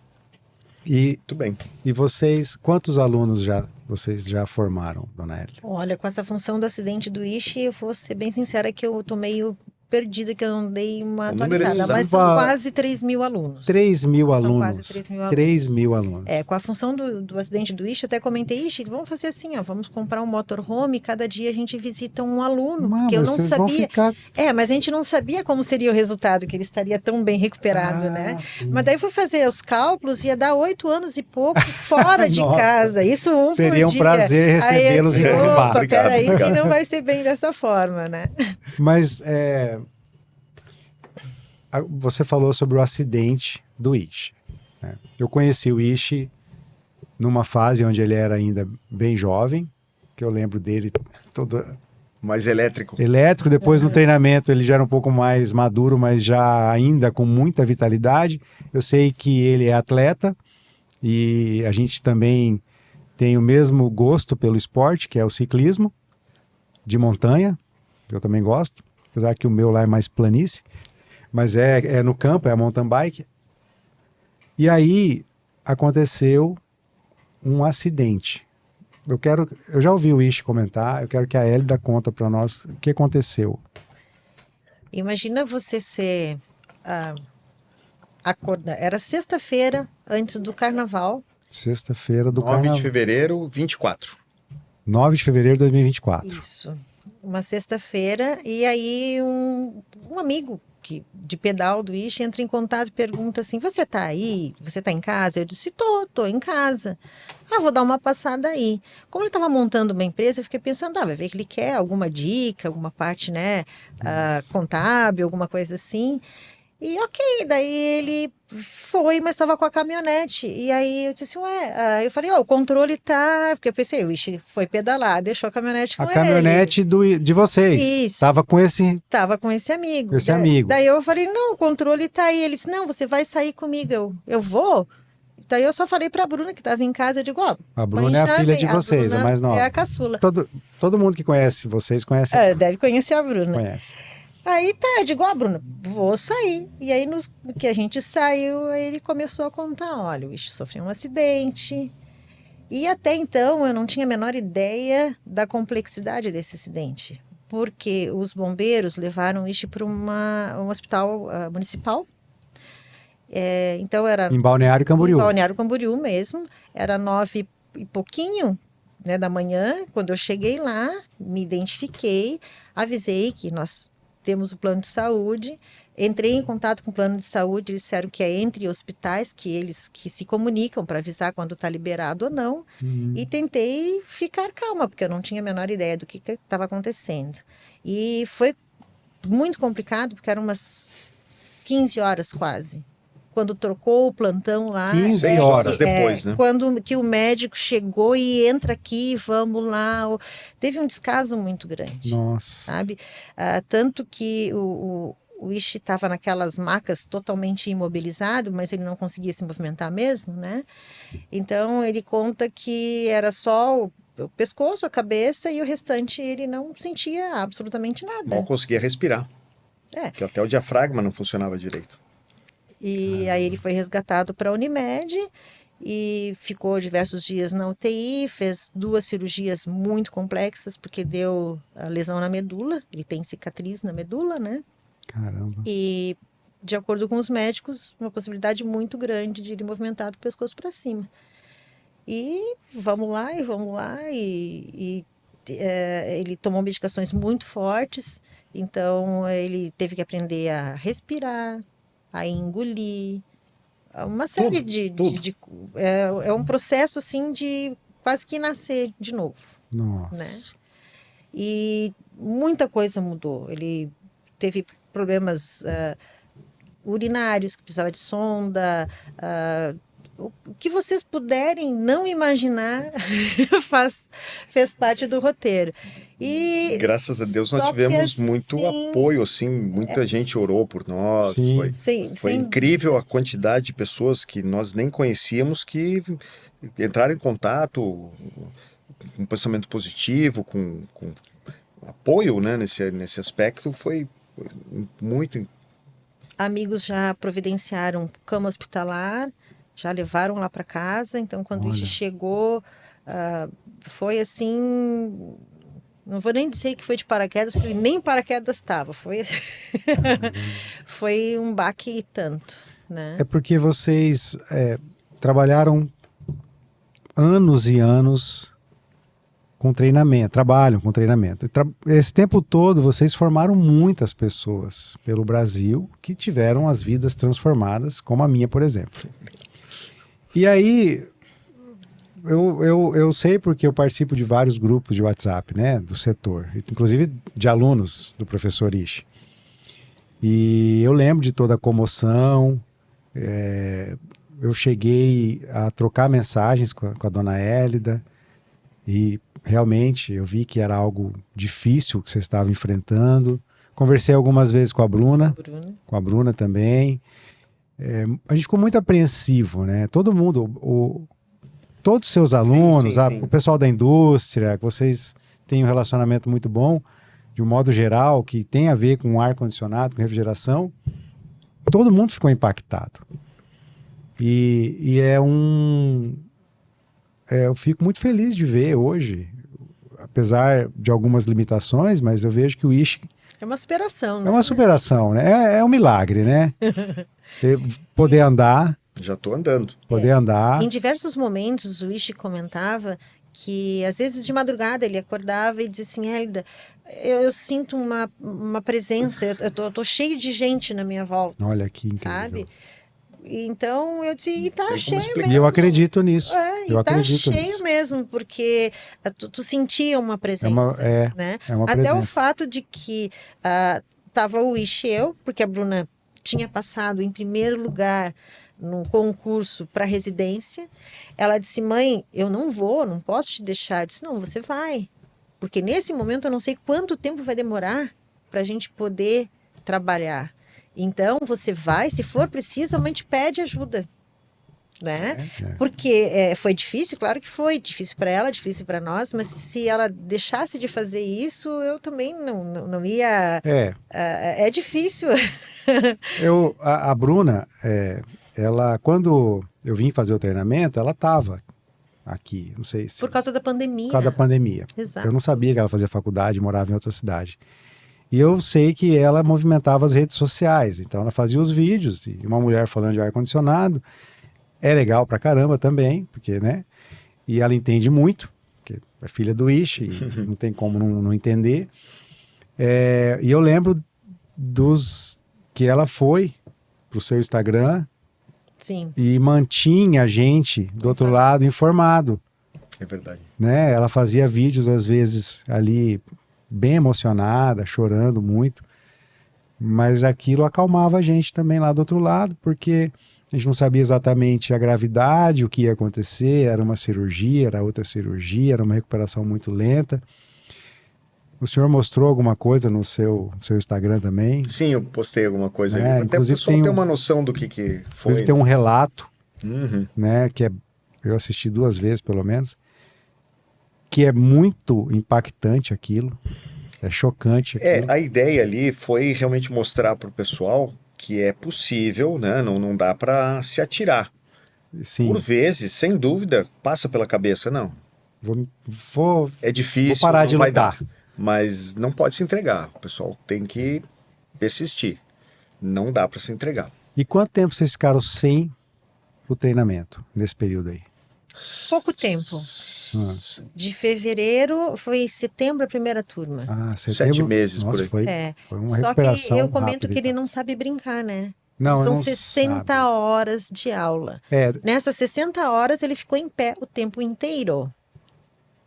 B: Muito bem.
A: E vocês, quantos alunos vocês já formaram, dona Hélida?
C: Olha, com essa função do acidente do Ishi, eu vou ser bem sincera que eu tô meio perdida, que eu não dei uma atualizada, mas são quase 3.000 alunos.
A: 3.000 alunos.
C: Quase 3.000 alunos.
A: 3.000 alunos.
C: Com a função do acidente do Ishi, eu até comentei, vamos fazer assim, vamos comprar um motorhome, cada dia a gente visita um aluno, porque eu não sabia. Mas a gente não sabia como seria o resultado, que ele estaria tão bem recuperado, né? Sim. Mas daí fui fazer os cálculos, ia dar 8 anos e pouco fora de casa. Isso
A: seria um prazer recebê-los em Cuiabá.
C: Peraí, que não vai ser bem dessa forma, né?
A: Mas você falou sobre o acidente do Ishi. Né? Eu conheci o Ishi numa fase onde ele era ainda bem jovem, que eu lembro dele todo
B: mais elétrico.
A: Depois no treinamento ele já era um pouco mais maduro, mas já ainda com muita vitalidade. Eu sei que ele é atleta e a gente também tem o mesmo gosto pelo esporte, que é o ciclismo de montanha, que eu também gosto, apesar que o meu lá é mais planície. Mas é no campo, é a mountain bike. E aí aconteceu um acidente. Eu já ouvi o Ishi comentar, eu quero que a Hélida conta para nós o que aconteceu.
C: Imagina você ser era sexta-feira antes do carnaval.
A: Sexta-feira do carnaval.
B: 9 de fevereiro, 24.
A: 9 de fevereiro de 2024.
C: Isso. Uma sexta-feira, e aí um amigo de pedal do Ishi entra em contato e pergunta assim, você tá aí? Você tá em casa? Eu disse, tô em casa. Vou dar uma passada aí. Como ele estava montando uma empresa, eu fiquei pensando, vai ver que ele quer alguma dica, alguma parte, né, contábil, alguma coisa assim. E ok, daí ele foi, mas estava com a caminhonete. E aí eu disse, eu falei, o controle tá... Porque eu pensei, o Ishi foi pedalar, deixou a caminhonete com ele.
A: A caminhonete de vocês.
C: Isso.
A: Tava com esse amigo.
C: Daí eu falei, não, o controle tá aí. Ele disse, não, você vai sair comigo. Eu vou? Daí eu só falei pra Bruna, que estava em casa, eu digo,
A: a Bruna é a filha de vocês, a mais nova.
C: É a caçula.
A: Todo mundo que conhece vocês conhece.
C: Deve conhecer a Bruna.
A: Conhece.
C: Aí eu digo, Bruna, vou sair. E aí, no que a gente saiu, aí ele começou a contar, olha, o Ishi sofreu um acidente. E até então, eu não tinha a menor ideia da complexidade desse acidente. porque os bombeiros levaram o Ishi para um hospital municipal. Então era
A: Em Balneário Camboriú.
C: em Balneário Camboriú mesmo, era 9 e pouquinho, né, da manhã. Quando eu cheguei lá, me identifiquei, avisei que nós temos o plano de saúde, entrei em contato com o plano de saúde, eles disseram que é entre hospitais, que eles que se comunicam para avisar quando está liberado ou não, e tentei ficar calma, porque eu não tinha a menor ideia do que estava acontecendo. E foi muito complicado, porque eram umas 15 horas quase. Quando trocou o plantão lá.
A: 15
B: horas depois, né?
C: Quando que o médico chegou e entra aqui, vamos lá. Teve um descaso muito grande.
A: Nossa.
C: Sabe? Tanto que o Ishi estava naquelas macas totalmente imobilizado, mas ele não conseguia se movimentar mesmo, né? Então ele conta que era só o pescoço, a cabeça e o restante ele não sentia absolutamente nada.
B: Mal conseguia respirar. Porque até o diafragma não funcionava direito.
C: E aí ele foi resgatado para a Unimed e ficou diversos dias na UTI, fez 2 cirurgias muito complexas, porque deu a lesão na medula, ele tem cicatriz na medula, né?
A: Caramba.
C: E, de acordo com os médicos, uma possibilidade muito grande de ele movimentar do pescoço para cima. E vamos lá, ele tomou medicações muito fortes, então ele teve que aprender a respirar, a engolir, uma série
B: Tudo.
C: é um processo assim de quase que nascer de novo.
A: Nossa.
C: Né? E muita coisa mudou. Ele teve problemas urinários, que precisava de sonda, o que vocês puderem não imaginar fez parte do roteiro. E
B: graças a Deus nós tivemos muito apoio, assim, muita gente orou por nós. Foi incrível a quantidade de pessoas que nós nem conhecíamos que entraram em contato com pensamento positivo, com apoio, né, nesse aspecto. Foi muito.
C: Amigos já providenciaram cama hospitalar, já levaram lá para casa. Então, quando isso chegou, foi assim. Não vou nem dizer que foi de paraquedas, porque nem paraquedas estava. Foi um baque e tanto, né?
A: É porque vocês trabalharam anos e anos com treinamento, trabalham com treinamento. Esse tempo todo vocês formaram muitas pessoas pelo Brasil que tiveram as vidas transformadas, como a minha, por exemplo. E aí, eu sei porque eu participo de vários grupos de WhatsApp, né, do setor, inclusive de alunos do professor Ishi. E eu lembro de toda a comoção, eu cheguei a trocar mensagens com a dona Hélida e realmente eu vi que era algo difícil que você estava enfrentando. Conversei algumas vezes com a Bruna. Com a Bruna também. A gente ficou muito apreensivo, né? Todo mundo, todos os seus alunos,
B: sim.
A: O pessoal da indústria, que vocês têm um relacionamento muito bom, de um modo geral, que tem a ver com ar-condicionado, com refrigeração, todo mundo ficou impactado. E eu fico muito feliz de ver hoje, apesar de algumas limitações, mas eu vejo que o Ishi
C: é uma superação, né?
A: É uma superação, né? É um milagre, né? Poder andar.
B: Já estou andando.
A: Poder andar.
C: Em diversos momentos, o Ishi comentava que, às vezes, de madrugada, ele acordava e dizia assim, Hélida, eu sinto uma presença, eu tô cheio de gente na minha volta.
A: Olha que incrível.
C: Sabe? Então, eu disse, e tá cheio
B: explicar.
C: mesmo.
A: E eu acredito nisso. Eu acredito
C: cheio
A: nisso.
C: mesmo, porque tu sentia uma presença. Né?
A: É uma
C: Até
A: presença.
C: o fato de que tava o Ishi e eu, porque a Bruna tinha passado em primeiro lugar no concurso para residência. Ela disse, mãe, eu não posso te deixar. Eu disse, não, você vai. Porque nesse momento eu não sei quanto tempo vai demorar para a gente poder trabalhar. Então, você vai, se for preciso, a mãe te pede ajuda. Né? Porque foi difícil, claro que foi difícil para ela, difícil para nós, mas se ela deixasse de fazer isso, eu também não ia. É difícil.
A: A Bruna, ela, quando eu vim fazer o treinamento, ela estava aqui, não sei se...
C: Por causa da pandemia.
A: Por causa da pandemia.
C: Exato.
A: Eu não sabia que ela fazia faculdade, morava em outra cidade. E eu sei que ela movimentava as redes sociais, então ela fazia os vídeos, e uma mulher falando de ar-condicionado é legal pra caramba também, porque, né? E ela entende muito, porque é filha do Ishi, e não tem como não entender. E eu lembro que ela foi pro seu Instagram
C: Sim.
A: e mantinha a gente do outro lado informado,
B: É verdade.
A: né? Ela fazia vídeos às vezes ali bem emocionada, chorando muito, mas aquilo acalmava a gente também lá do outro lado, porque a gente não sabia exatamente a gravidade, o que ia acontecer, era uma cirurgia, era outra cirurgia, era uma recuperação muito lenta. O senhor mostrou alguma coisa no seu Instagram também?
B: Sim, eu postei alguma coisa ali. Até o
A: Inclusive
B: pessoal
A: tem
B: ter uma noção do que foi.
A: Inclusive tem um relato,
B: Uhum.
A: né, que eu assisti 2 vezes pelo menos, que é muito impactante aquilo, é chocante aquilo.
B: A ideia ali foi realmente mostrar para o pessoal que é possível, né? Não dá para se atirar.
A: Sim,
B: Por vezes, sem dúvida, passa pela cabeça, não.
A: vou
B: É difícil,
A: parar
B: não
A: de
B: vai
A: lutar.
B: dar. Mas não pode se entregar. O pessoal tem que persistir. Não dá para se entregar.
A: E quanto tempo vocês ficaram sem o treinamento nesse período aí?
C: Pouco tempo. De fevereiro, foi setembro a primeira turma.
A: Setembro,
B: 7 meses
A: nossa,
B: por aí.
A: foi uma
C: Só que
A: recuperação
C: eu comento
A: rápida,
C: que ele
A: então.
C: não sabe brincar, né?
A: Não,
C: São
A: não
C: 60
A: sabe.
C: horas de aula. Nessas 60 horas ele ficou em pé o tempo inteiro.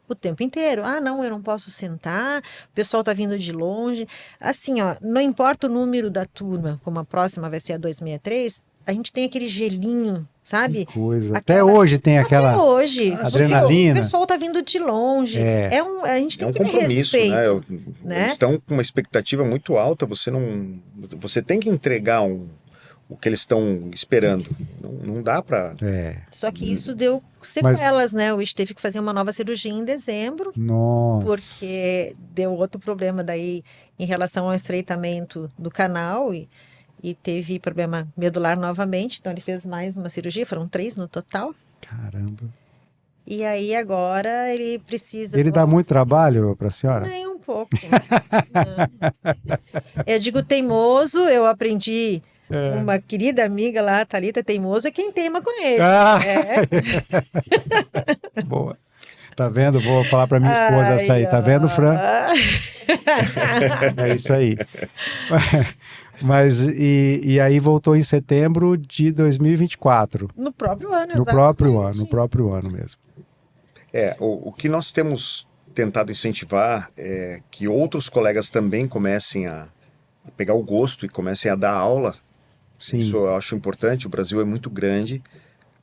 C: O tempo inteiro. Ah, não, eu não posso sentar, o pessoal tá vindo de longe. Assim, ó, não importa o número da turma, como a próxima vai ser a 263, a gente tem aquele gelinho, sabe?
A: Que coisa.
C: Aquela-
A: Até hoje tem aquela...
C: Até hoje.
A: adrenalina.
C: Porque o pessoal tá vindo de longe. A gente
B: É
C: tem
B: um
C: que ter
B: compromisso, né?
C: respeito. né?
B: Eles estão com uma expectativa muito alta. Você tem que entregar o que eles estão esperando. Não dá para.
C: Só que isso deu sequelas, né? O Ish teve que fazer uma nova cirurgia em dezembro,
A: Nossa.
C: porque deu outro problema daí em relação ao estreitamento do canal e teve problema medular novamente. Então ele fez mais uma cirurgia, foram 3 no total.
A: Caramba.
C: E aí agora ele precisa.
A: Ele dá muito trabalho para a senhora?
C: Nem um pouco. Não. Eu digo teimoso, eu aprendi. Uma querida amiga lá, Thalita, teimoso é quem teima com ele.
A: Boa. Tá vendo? Vou falar para minha esposa essa aí. Tá vendo, Fran? É isso aí. Mas e aí voltou em setembro de 2024.
C: No próprio ano,
A: No próprio ano mesmo.
B: O que nós temos tentado incentivar é que outros colegas também comecem a pegar o gosto e comecem a dar aula.
A: Sim.
B: Isso eu acho importante. O Brasil é muito grande,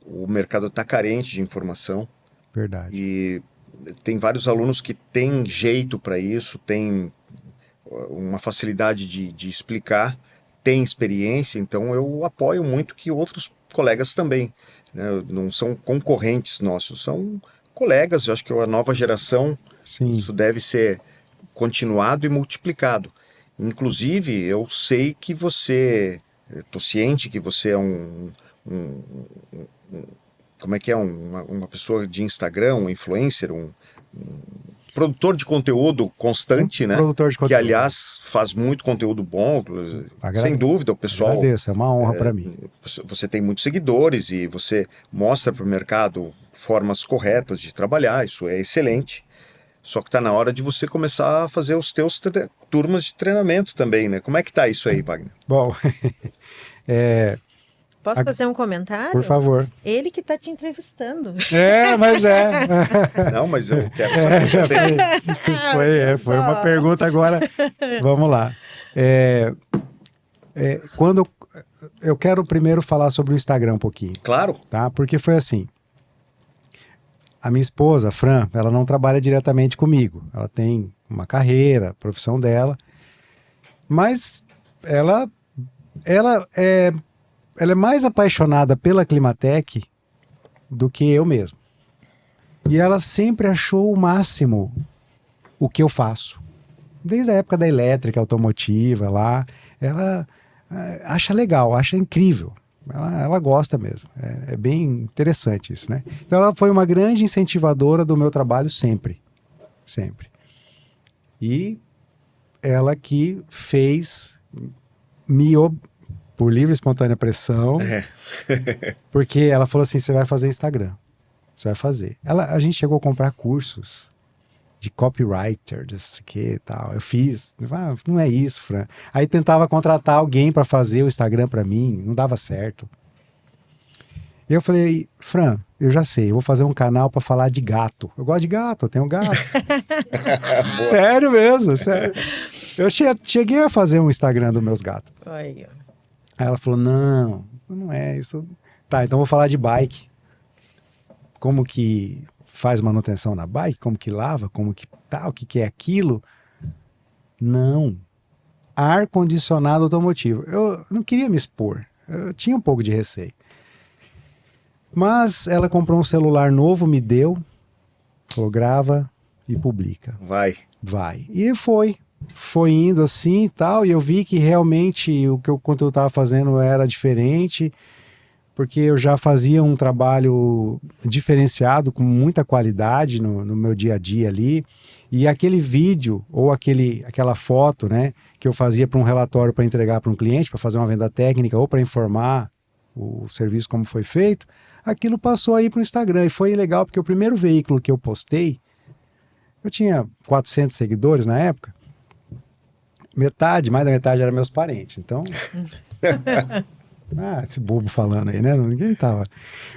B: o mercado está carente de informação.
A: Verdade.
B: E tem vários alunos que têm jeito para isso, têm uma facilidade de explicar, têm experiência, então eu apoio muito que outros colegas também, né? Não são concorrentes nossos, são colegas. Eu acho que a nova geração,
A: Sim.
B: isso deve ser continuado e multiplicado. Inclusive, eu sei que estou ciente que você é como é que é? Uma pessoa de Instagram, um influencer, um produtor de conteúdo constante, né?
A: Produtor de conteúdo.
B: Que, aliás, faz muito conteúdo bom. Sem dúvida, o pessoal...
A: Agradeço, é uma honra para mim.
B: Você tem muitos seguidores e você mostra para o mercado formas corretas de trabalhar, isso é excelente. Só que está na hora de você começar a fazer os teus turmas de treinamento também, né? Como é que tá isso aí, Wagner?
A: Bom,
C: Posso fazer um comentário?
A: por favor.
C: Ele que está te entrevistando.
A: Mas é.
B: Não, mas eu quero saber também.
A: Foi uma pergunta agora. Vamos lá. Quando eu quero primeiro falar sobre o Instagram um pouquinho.
B: Claro.
A: Tá? Porque foi assim. A minha esposa, a Fran, ela não trabalha diretamente comigo. Ela tem uma carreira, a profissão dela. Mas ela é mais apaixonada pela Climatec do que eu mesmo. E ela sempre achou o máximo o que eu faço. Desde a época da elétrica automotiva lá, ela acha legal, acha incrível. Ela gosta mesmo. É bem interessante isso, né? Então ela foi uma grande incentivadora do meu trabalho sempre. Sempre. E ela que fez por livre e espontânea pressão, porque ela falou assim, você vai fazer Instagram. Você vai fazer. A gente chegou a comprar cursos de copywriter, desse que e tal. Eu fiz. Não é isso, Fran. Aí tentava contratar alguém para fazer o Instagram para mim, não dava certo. E eu falei, Fran, eu já sei, eu vou fazer um canal para falar de gato. Eu gosto de gato, eu tenho gato. Sério mesmo, sério. Eu cheguei a fazer um Instagram dos meus gatos.
C: Aí, ó.
A: Aí ela falou, não é isso. Tá, então vou falar de bike. Como que faz manutenção na bike? Como que lava? Como que tal? O que é aquilo? Não. Ar-condicionado automotivo. Eu não queria me expor. Eu tinha um pouco de receio. Mas ela comprou um celular novo, me deu. Falou, grava e publica. Vai. E foi indo assim e tal, e eu vi que realmente o quanto eu estava fazendo era diferente, porque eu já fazia um trabalho diferenciado, com muita qualidade no meu dia a dia ali, e aquele vídeo ou aquela foto, né, que eu fazia para um relatório para entregar para um cliente, para fazer uma venda técnica ou para informar o serviço como foi feito, aquilo passou aí para o Instagram, e foi legal porque o primeiro veículo que eu postei, eu tinha 400 seguidores na época, mais da metade eram meus parentes, então... esse bobo falando aí, né? Ninguém tava...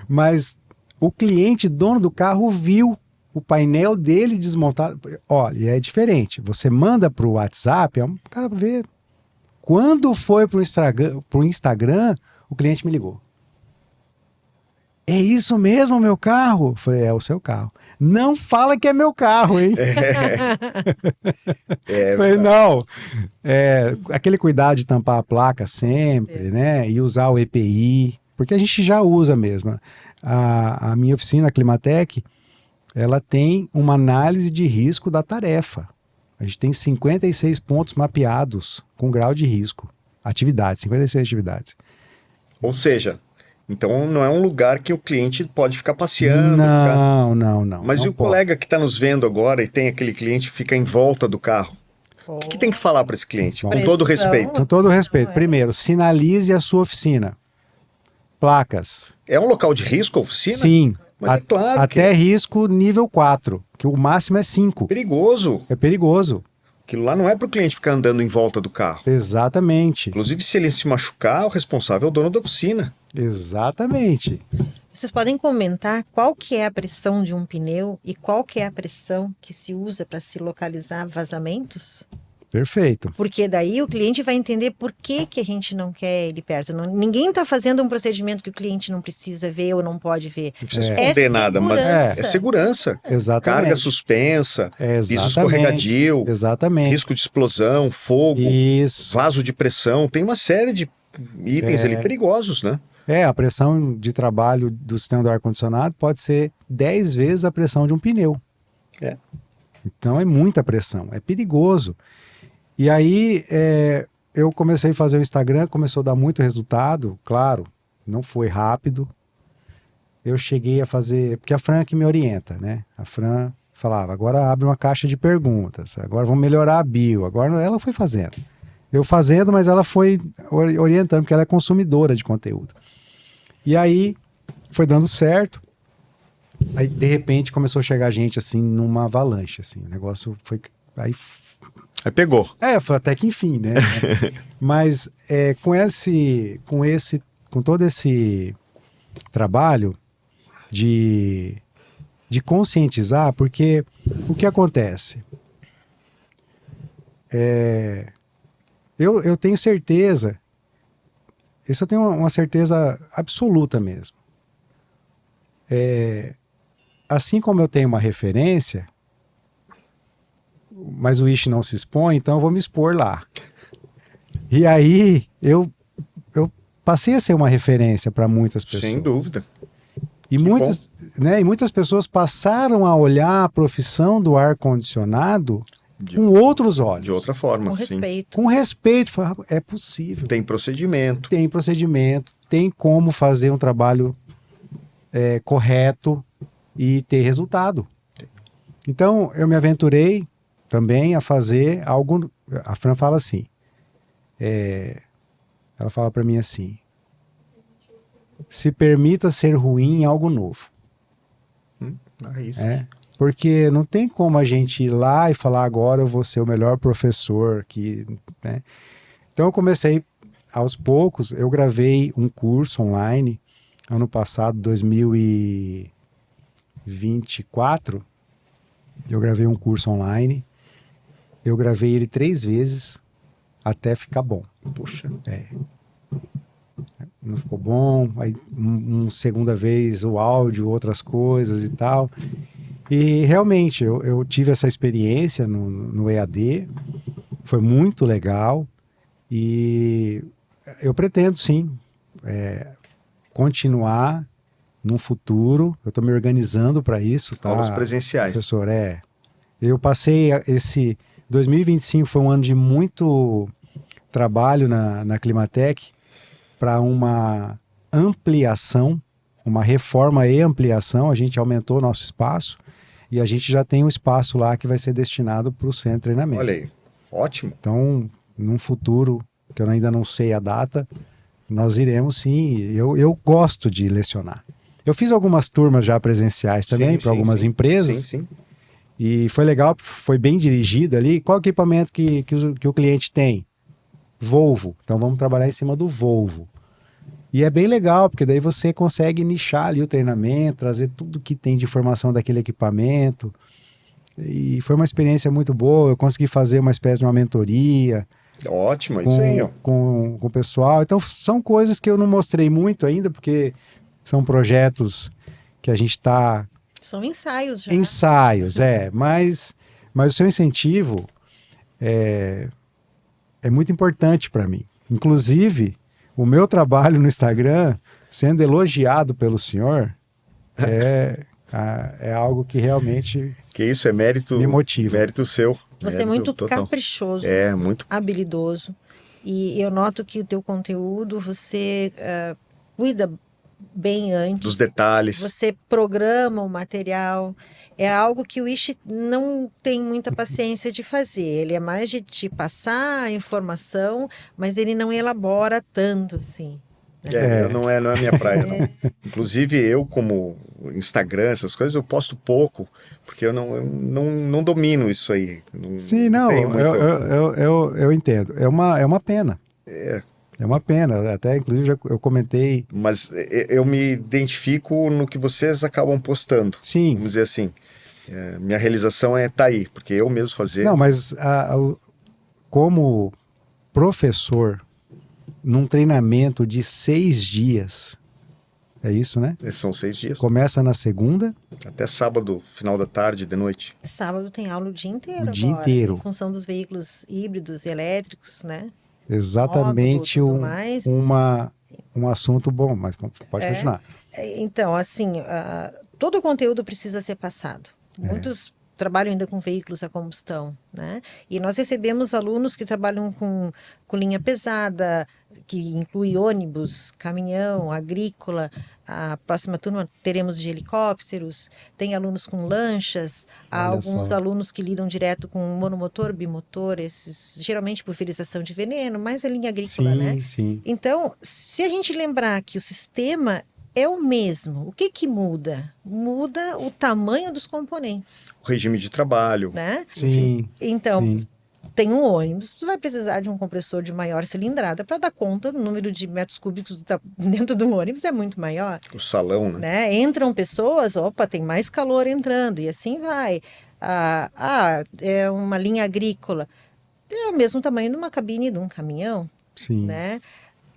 A: Mas o cliente, dono do carro, viu o painel dele desmontado. Olha, é diferente. Você manda para o WhatsApp, o cara vê. Quando foi para o Instagram, o cliente me ligou. É isso mesmo, meu carro? Eu falei, é o seu carro. Não fala que é meu carro, hein? Falei, não. Aquele cuidado de tampar a placa sempre, né? E usar o EPI, porque a gente já usa mesmo. A minha oficina, a Climatec, ela tem uma análise de risco da tarefa. A gente tem 56 pontos mapeados com grau de risco. 56 atividades.
B: Ou seja... Então não é um lugar que o cliente pode ficar passeando.
A: Não.
B: Mas
A: não
B: e o
A: pode.
B: colega que está nos vendo agora e tem aquele cliente que fica em volta do carro? O que tem que falar para esse cliente? Com todo respeito.
A: Com todo respeito. Primeiro, sinalize a sua oficina. Placas.
B: É um local de risco a oficina?
A: Sim.
B: Mas é claro
A: até risco nível 4, que o máximo é 5.
B: Perigoso.
A: É perigoso.
B: Aquilo lá não é para o cliente ficar andando em volta do carro.
A: Exatamente.
B: Inclusive, se ele se machucar, o responsável é o dono da oficina.
A: Exatamente.
C: Vocês podem comentar qual que é a pressão de um pneu e qual que é a pressão que se usa para se localizar vazamentos?
A: Perfeito.
C: Porque daí o cliente vai entender por que a gente não quer ele perto. Ninguém está fazendo um procedimento que o cliente não precisa ver ou não pode ver.
B: Não precisa esconder nada, mas é segurança.
A: Exatamente.
B: Carga suspensa, piso escorregadio, risco de explosão, fogo, vaso de pressão. Tem uma série de itens ali perigosos, né?
A: A pressão de trabalho do sistema do ar-condicionado pode ser 10 vezes a pressão de um pneu. Então é muita pressão, é perigoso. E aí eu comecei a fazer o Instagram, começou a dar muito resultado, claro, não foi rápido. Eu cheguei a fazer, porque a Fran que me orienta, né? A Fran falava, agora abre uma caixa de perguntas, agora vamos melhorar a bio, agora ela foi fazendo. Eu fazendo, mas ela foi orientando, porque ela é consumidora de conteúdo. E aí foi dando certo. Aí de repente começou a chegar gente assim numa avalanche, assim, o negócio foi... Aí
B: pegou.
A: Eu falei, até que enfim, né? Mas com todo esse trabalho de conscientizar, porque o que acontece? Eu tenho certeza, isso eu tenho uma certeza absoluta mesmo. Assim como eu tenho uma referência, mas o Ishi não se expõe, então eu vou me expor lá. E aí eu passei a ser uma referência para muitas pessoas.
B: Sem dúvida.
A: E muitas pessoas passaram a olhar a profissão do ar-condicionado com outros olhos.
B: De outra forma,
C: com
B: sim.
C: respeito.
A: Com respeito. É possível.
B: Tem procedimento.
A: Tem procedimento. tem como fazer um trabalho correto e ter resultado. Então, eu me aventurei também a fazer algo... A Fran fala assim, ela fala para mim assim, se permita ser ruim em algo novo.
B: Isso.
A: Porque não tem como a gente ir lá e falar agora eu vou ser o melhor professor que, né? Então eu comecei aos poucos, eu gravei um curso online ano passado, 2024, eu gravei um curso online, eu gravei ele 3 vezes até ficar bom.
B: Puxa.
A: Não ficou bom, aí segunda vez o áudio, outras coisas e tal. E realmente eu tive essa experiência no EAD, foi muito legal e eu pretendo sim continuar no futuro. Eu estou me organizando para isso, tá?
B: Aulas presenciais.
A: Professor, eu passei esse 2025 foi um ano de muito trabalho na Climatec para uma ampliação, uma reforma e ampliação. A gente aumentou o nosso espaço e a gente já tem um espaço lá que vai ser destinado para o centro de treinamento.
B: Olha aí, ótimo.
A: Então, num futuro, que eu ainda não sei a data, nós iremos sim. Eu gosto de lecionar. Eu fiz algumas turmas já presenciais também para algumas empresas.
B: Sim.
A: E foi legal, foi bem dirigido ali. Qual equipamento que o cliente tem? Volvo. Então vamos trabalhar em cima do Volvo. E é bem legal, porque daí você consegue nichar ali o treinamento, trazer tudo que tem de informação daquele equipamento. E foi uma experiência muito boa. Eu consegui fazer uma espécie de uma mentoria.
B: Ótimo, isso aí.
A: Com o pessoal. Então são coisas que eu não mostrei muito ainda, porque são projetos que a gente está...
C: São ensaios já.
A: Ensaios, mas o seu incentivo é muito importante para mim. Inclusive, o meu trabalho no Instagram, sendo elogiado pelo senhor, é algo que realmente
B: que isso é mérito,
A: me motiva.
B: Mérito seu.
C: Você é muito caprichoso,
B: muito
C: habilidoso. E eu noto que o teu conteúdo, você cuida bem antes.
B: Dos detalhes.
C: Você programa o material. É algo que o Ishi não tem muita paciência de fazer. Ele é mais de te passar a informação, mas ele não elabora tanto assim.
B: Não é a minha praia, não. Inclusive, eu como Instagram, essas coisas, eu posto pouco, porque eu não domino isso aí.
A: Eu entendo. É uma pena. É uma pena, até inclusive eu comentei...
B: Mas eu me identifico no que vocês acabam postando.
A: Sim.
B: Vamos dizer assim, minha realização tá aí, porque eu mesmo fazer...
A: Não, mas como professor, num treinamento de 6 dias, é isso, né?
B: Esses são 6 dias.
A: Começa na segunda.
B: Até sábado, final da tarde, de noite.
C: Sábado tem aula o dia inteiro
A: dia inteiro.
C: Em função dos veículos híbridos e elétricos, né?
A: Exatamente. Um assunto bom, mas pode continuar.
C: Então, assim, todo o conteúdo precisa ser passado. Muitos trabalham ainda com veículos a combustão, né? E nós recebemos alunos que trabalham com linha pesada, que inclui ônibus, caminhão, agrícola. A próxima turma teremos de helicópteros, tem alunos com lanchas, há alguns alunos que lidam direto com monomotor, bimotor, esses geralmente pulverização de veneno, mas a linha agrícola, né?
A: Sim.
C: Então, se a gente lembrar que o sistema é o mesmo, o que muda? Muda o tamanho dos componentes.
B: O regime de trabalho.
C: Né?
A: Sim.
C: Então, tem um ônibus, você vai precisar de um compressor de maior cilindrada para dar conta do número de metros cúbicos dentro do ônibus é muito maior.
B: O salão, né?
C: Entram pessoas, tem mais calor entrando e assim vai. É uma linha agrícola, é o mesmo tamanho de uma cabine de um caminhão.
A: Sim.
C: Né?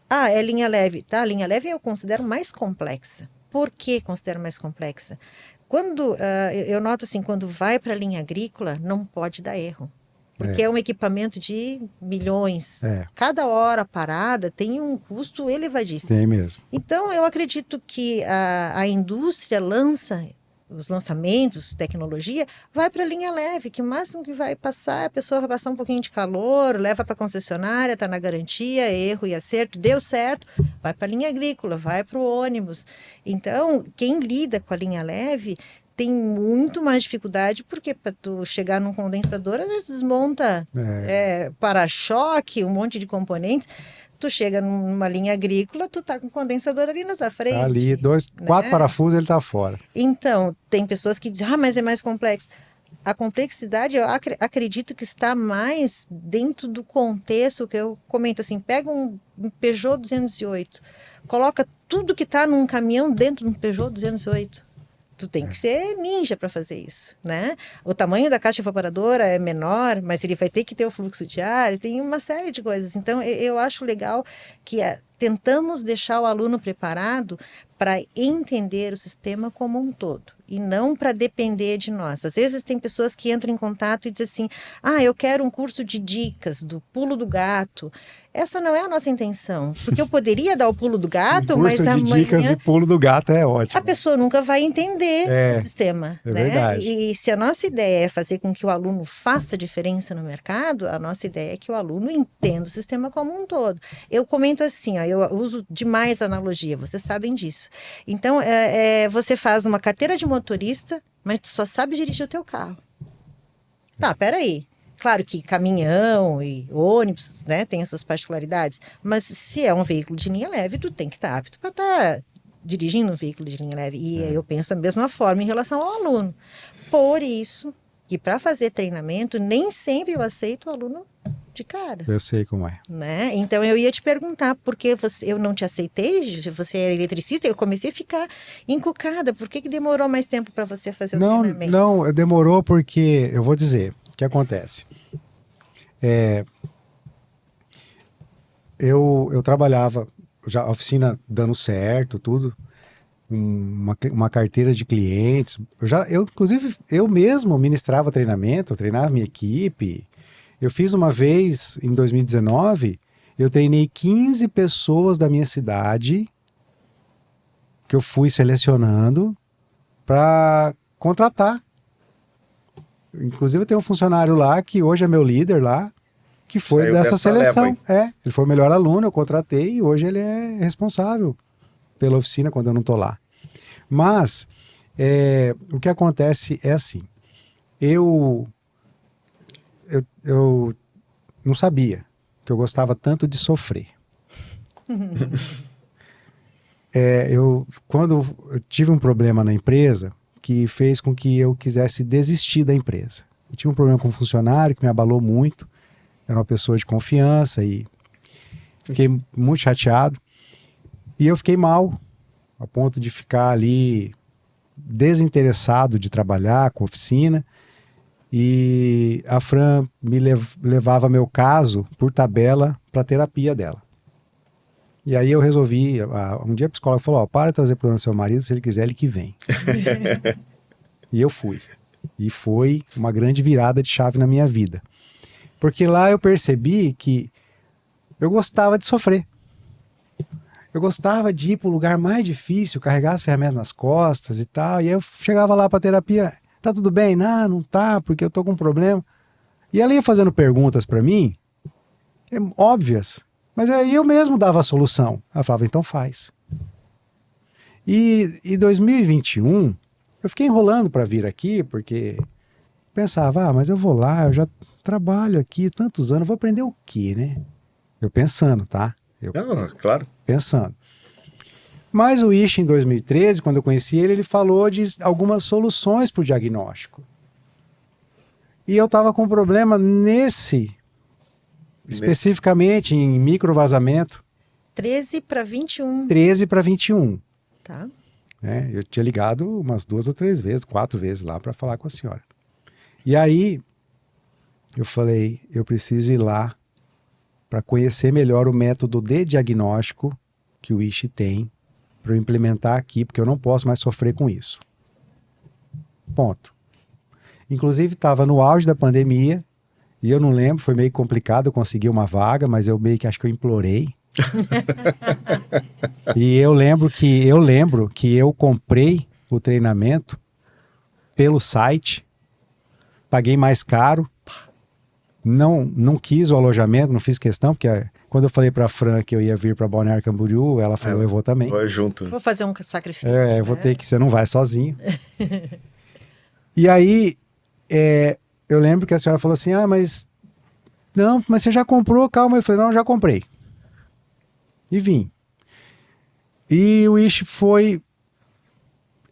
C: É linha leve, tá? A linha leve eu considero mais complexa. Por que considero mais complexa? Quando eu noto assim, quando vai para a linha agrícola, não pode dar erro. Porque é um equipamento de milhões. Cada hora parada tem um custo elevadíssimo.
A: Tem mesmo.
C: Então, eu acredito que a indústria lança os lançamentos, tecnologia, vai para a linha leve, que o máximo que vai passar, a pessoa vai passar um pouquinho de calor, leva para a concessionária, está na garantia, erro e acerto, deu certo, vai para a linha agrícola, vai para o ônibus. Então, quem lida com a linha leve tem muito mais dificuldade, porque para tu chegar num condensador, às vezes desmonta para-choque, um monte de componentes. Tu chega numa linha agrícola, tu tá com o condensador ali na tua frente.
A: Tá ali, 4 parafusos, ele tá fora.
C: Então, tem pessoas que dizem, mas é mais complexo. A complexidade, eu acredito que está mais dentro do contexto que eu comento assim, pega um Peugeot 208, coloca tudo que está num caminhão dentro de um Peugeot 208. Tu tem que ser ninja para fazer isso, né? O tamanho da caixa evaporadora é menor, mas ele vai ter que ter o fluxo de ar, tem uma série de coisas. Então, eu acho legal que tentamos deixar o aluno preparado para entender o sistema como um todo e não para depender de nós. Às vezes tem pessoas que entram em contato e dizem assim, eu quero um curso de dicas do pulo do gato. Essa não é a nossa intenção, porque eu poderia dar o pulo do gato, mas
A: amanhã... Curso de dicas e pulo do gato é ótimo.
C: A pessoa nunca vai entender o sistema.
A: É
C: né?
A: verdade.
C: E se a nossa ideia é fazer com que o aluno faça diferença no mercado, a nossa ideia é que o aluno entenda o sistema como um todo. Eu comento assim, eu uso demais analogia, vocês sabem disso. Então, você faz uma carteira de motorista, mas tu só sabe dirigir o teu carro. Tá, peraí. Claro que caminhão e ônibus, né, tem as suas particularidades, mas se é um veículo de linha leve, tu tem que estar apto para estar dirigindo um veículo de linha leve. E eu penso da mesma forma em relação ao aluno. Por isso, que para fazer treinamento, nem sempre eu aceito o aluno de cara.
A: Eu sei como é.
C: Né? Então, eu ia te perguntar, por que eu não te aceitei? Você era eletricista, eu comecei a ficar encucada. Por que demorou mais tempo para você fazer o treinamento?
A: Não, demorou porque, eu vou dizer, o que acontece? Eu trabalhava, já a oficina dando certo, tudo, uma carteira de clientes. Inclusive, eu mesmo ministrava treinamento, eu treinava minha equipe. Eu fiz uma vez, em 2019, eu treinei 15 pessoas da minha cidade, que eu fui selecionando para contratar. Inclusive, eu tenho um funcionário lá, que hoje é meu líder lá, que foi dessa seleção. Ele foi o melhor aluno, eu contratei, e hoje ele é responsável pela oficina quando eu não estou lá. Mas, o que acontece é assim, eu não sabia que eu gostava tanto de sofrer. Quando eu tive um problema na empresa que fez com que eu quisesse desistir da empresa. Eu tinha um problema com um funcionário que me abalou muito, era uma pessoa de confiança e fiquei muito chateado. E eu fiquei mal, a ponto de ficar ali desinteressado de trabalhar com oficina. E a Fran me levava meu caso por tabela para a terapia dela. E aí eu resolvi, um dia a psicóloga falou, para de trazer problema ao seu marido, se ele quiser, ele que vem. E eu fui. E foi uma grande virada de chave na minha vida. Porque lá eu percebi que eu gostava de sofrer. Eu gostava de ir para o lugar mais difícil, carregar as ferramentas nas costas e tal. E aí eu chegava lá para a terapia, tá tudo bem? Não tá, porque eu tô com um problema. E ela ia fazendo perguntas para mim, óbvias, mas aí eu mesmo dava a solução. Ela falava, então faz. E em 2021, eu fiquei enrolando para vir aqui, porque pensava, mas eu vou lá, eu já trabalho aqui tantos anos, vou aprender o quê, né? Eu pensando, tá?
B: Claro.
A: Pensando. Mas o Ishi, em 2013, quando eu conheci ele falou de algumas soluções para o diagnóstico. E eu estava com um problema especificamente em microvazamento.
C: 13 para 21.
A: 13 para 21.
C: Tá.
A: Eu tinha ligado umas 2 ou 3 vezes, 4 vezes lá para falar com a senhora. E aí, eu falei, eu preciso ir lá para conhecer melhor o método de diagnóstico que o Ishi tem, para eu implementar aqui, porque eu não posso mais sofrer com isso. Ponto. Inclusive, estava no auge da pandemia, e eu não lembro, foi meio complicado, eu consegui uma vaga, mas eu meio que acho que eu implorei. E eu lembro que eu comprei o treinamento pelo site, paguei mais caro, não quis o alojamento, não fiz questão, porque quando eu falei para a Fran que eu ia vir para Balneário Camboriú, ela falou, eu vou também.
B: Vai junto.
C: Vou fazer um sacrifício.
A: Eu vou ter que, você não vai sozinho. E aí, eu lembro que a senhora falou assim, mas você já comprou? Calma. Eu falei, não, já comprei. E vim. E o Ishi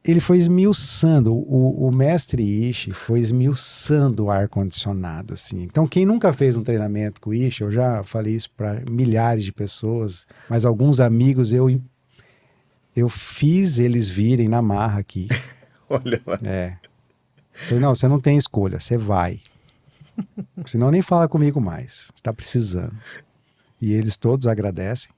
A: ele foi esmiuçando, o mestre Ishi foi esmiuçando o ar-condicionado, assim. Então, quem nunca fez um treinamento com o Ishi, eu já falei isso para milhares de pessoas, mas alguns amigos eu fiz eles virem na marra aqui.
B: Olha lá.
A: Falei, não, você não tem escolha, você vai. Senão nem fala comigo mais, você está precisando. E eles todos agradecem.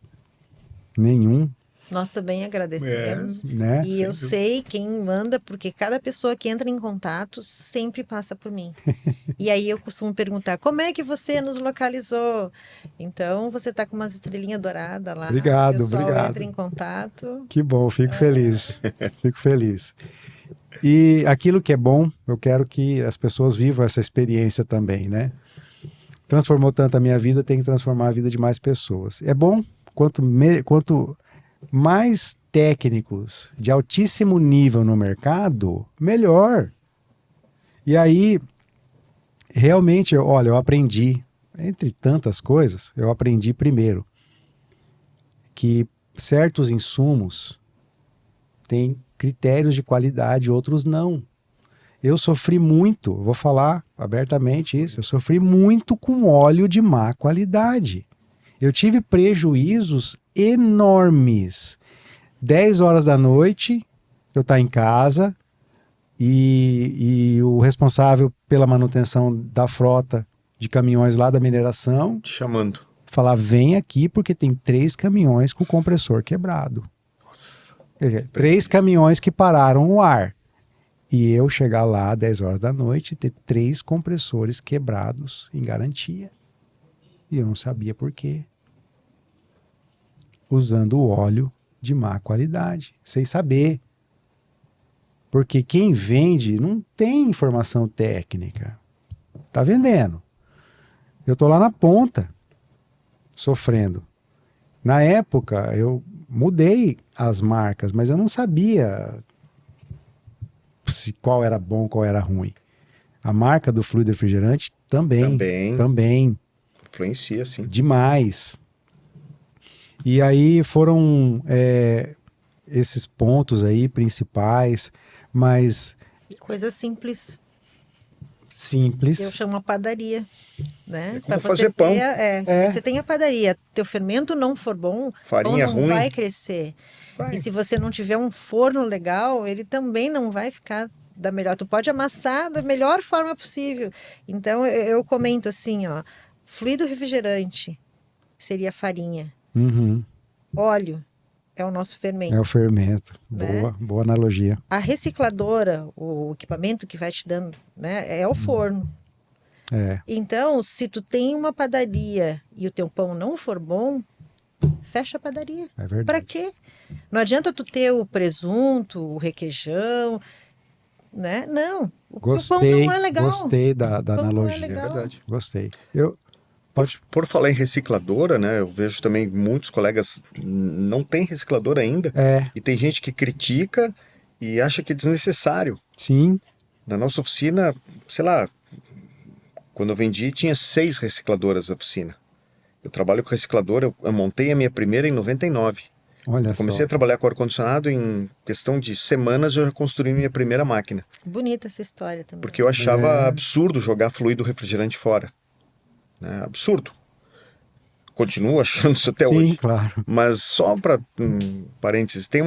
A: Nenhum.
C: Nós também agradecemos.
A: Né?
C: E eu sei quem manda, porque cada pessoa que entra em contato sempre passa por mim. E aí eu costumo perguntar, como é que você nos localizou? Então, você está com umas estrelinhas douradas lá.
A: Obrigado,
C: o pessoal
A: obrigado.
C: entra em contato.
A: Que bom, fico feliz. Fico feliz. E aquilo que é bom, eu quero que as pessoas vivam essa experiência também, né? Transformou tanto a minha vida, tem que transformar a vida de mais pessoas. É bom, quanto mais técnicos de altíssimo nível no mercado, melhor. E aí, realmente, olha, eu aprendi, entre tantas coisas, eu aprendi primeiro que certos insumos têm critérios de qualidade, outros não. Eu sofri muito, vou falar abertamente isso, eu sofri muito com óleo de má qualidade. Eu tive prejuízos enormes. 10 horas da noite, eu estar em casa e o responsável pela manutenção da frota de caminhões lá da mineração
B: Te chamando.
A: falar, vem aqui porque tem 3 caminhões com compressor quebrado.
B: Nossa.
A: 3 caminhões que pararam o ar. E eu chegar lá 10 horas da noite e ter 3 compressores quebrados em garantia. E eu não sabia por quê. Usando o óleo de má qualidade, sem saber. Porque quem vende não tem informação técnica. Tá vendendo. Eu tô lá na ponta, sofrendo. Na época, eu mudei as marcas, mas eu não sabia qual era bom, qual era ruim. A marca do fluido refrigerante também.
B: Influencia, sim.
A: Demais. E aí foram esses pontos aí principais, mas...
C: Coisa simples.
A: Simples.
C: Eu chamo a padaria, né?
B: É como
C: Pra você
B: fazer pão.
C: Se você tem a padaria, teu fermento não for bom,
B: Farinha
C: o pão não
B: ruim.
C: vai crescer.
B: Vai.
C: E se você não tiver um forno legal, ele também não vai ficar da melhor. Tu pode amassar da melhor forma possível. Então, eu comento assim, ó. Fluido refrigerante seria farinha.
A: Uhum.
C: Óleo é o nosso fermento.
A: É o fermento.
C: Né?
A: Boa analogia.
C: A recicladora, o equipamento que vai te dando, né, é o forno. Então, se tu tem uma padaria e o teu pão não for bom, fecha a padaria.
A: É verdade.
C: Pra quê? Não adianta tu ter o presunto, o requeijão, né? Não. O pão não é legal.
A: Gostei da analogia.
C: É legal.
B: É verdade.
A: Gostei.
B: Por falar em recicladora, né? Eu vejo também muitos colegas não têm recicladora ainda. E tem gente que critica e acha que é desnecessário.
A: Sim.
B: Na nossa oficina, sei lá, quando eu vendi tinha 6 recicladoras na oficina. Eu trabalho com recicladora, eu montei a minha primeira em 99.
A: Olha
B: Eu comecei a trabalhar com ar-condicionado em questão de semanas, eu já construí minha primeira máquina.
C: Bonita essa história também.
B: Porque eu achava absurdo jogar fluido refrigerante fora. Né? Absurdo. Continuo achando isso até hoje.
A: Sim, claro.
B: Mas só para parênteses, tem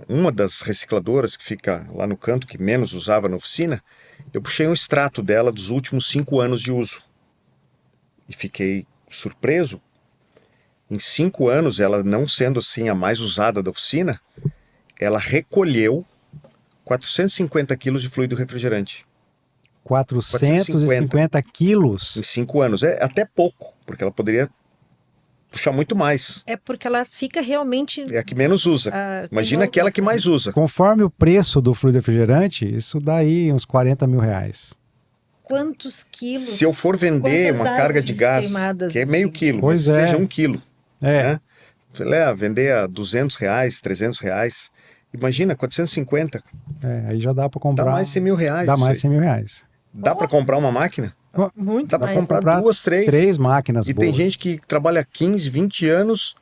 B: uma das recicladoras que fica lá no canto, que menos usava na oficina, eu puxei um extrato dela dos últimos 5 anos de uso. E fiquei surpreso. Em 5 anos, ela não sendo assim a mais usada da oficina, ela recolheu 450 quilos de fluido refrigerante.
A: 450 quilos?
B: Em 5 anos. É até pouco, porque ela poderia puxar muito mais.
C: É porque ela fica realmente...
B: É a que menos usa. Imagina
C: tem
B: aquela
C: outras,
B: que mais usa.
A: Conforme o preço do fluido refrigerante, isso dá aí uns 40 mil reais.
C: Quantos quilos?
B: Se eu for vender
C: Quantas
B: uma carga de
C: árvores
B: gás,
C: queimadas
B: que é meio quilo,
A: Pois
B: mas
A: é.
B: seja 1 quilo,
A: É,
B: né? Falei, vender a R$200, R$300, imagina, 450,
A: aí já dá para comprar.
B: dá mais 100 mil reais.
A: Dá
B: isso
A: mais
B: aí.
A: 100 mil reais.
B: Dá para comprar uma máquina?
C: Muito
B: Dá para
C: mais.
B: comprar
A: Comprar
B: 2, 3.
A: 3 máquinas
B: E
A: boas.
B: tem gente que trabalha 15, 20 anos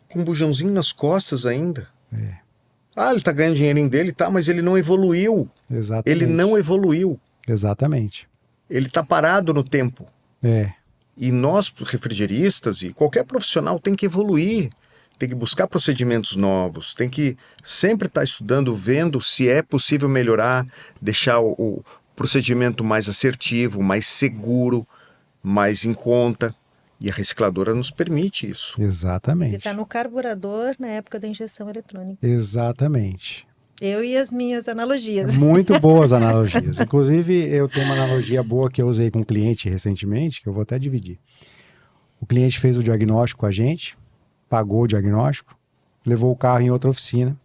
B: com um bujãozinho nas costas ainda. Ele tá ganhando dinheirinho dele, tá, mas ele não evoluiu.
A: Exatamente.
B: Ele não evoluiu.
A: Exatamente.
B: Ele tá parado no tempo.
A: É,
B: E nós, refrigeristas, e qualquer profissional tem que evoluir, tem que buscar procedimentos novos, tem que sempre estar estudando, vendo se é possível melhorar, deixar o procedimento mais assertivo, mais seguro, mais em conta. E a recicladora nos permite isso.
C: Ele
A: exatamente.
C: está no carburador na época da injeção eletrônica.
A: Exatamente.
C: Eu e as minhas analogias.
A: Muito boas analogias. Inclusive, eu tenho uma analogia boa que eu usei com um cliente recentemente, que eu vou até dividir. O cliente fez o diagnóstico com a gente, pagou o diagnóstico, levou o carro em outra oficina.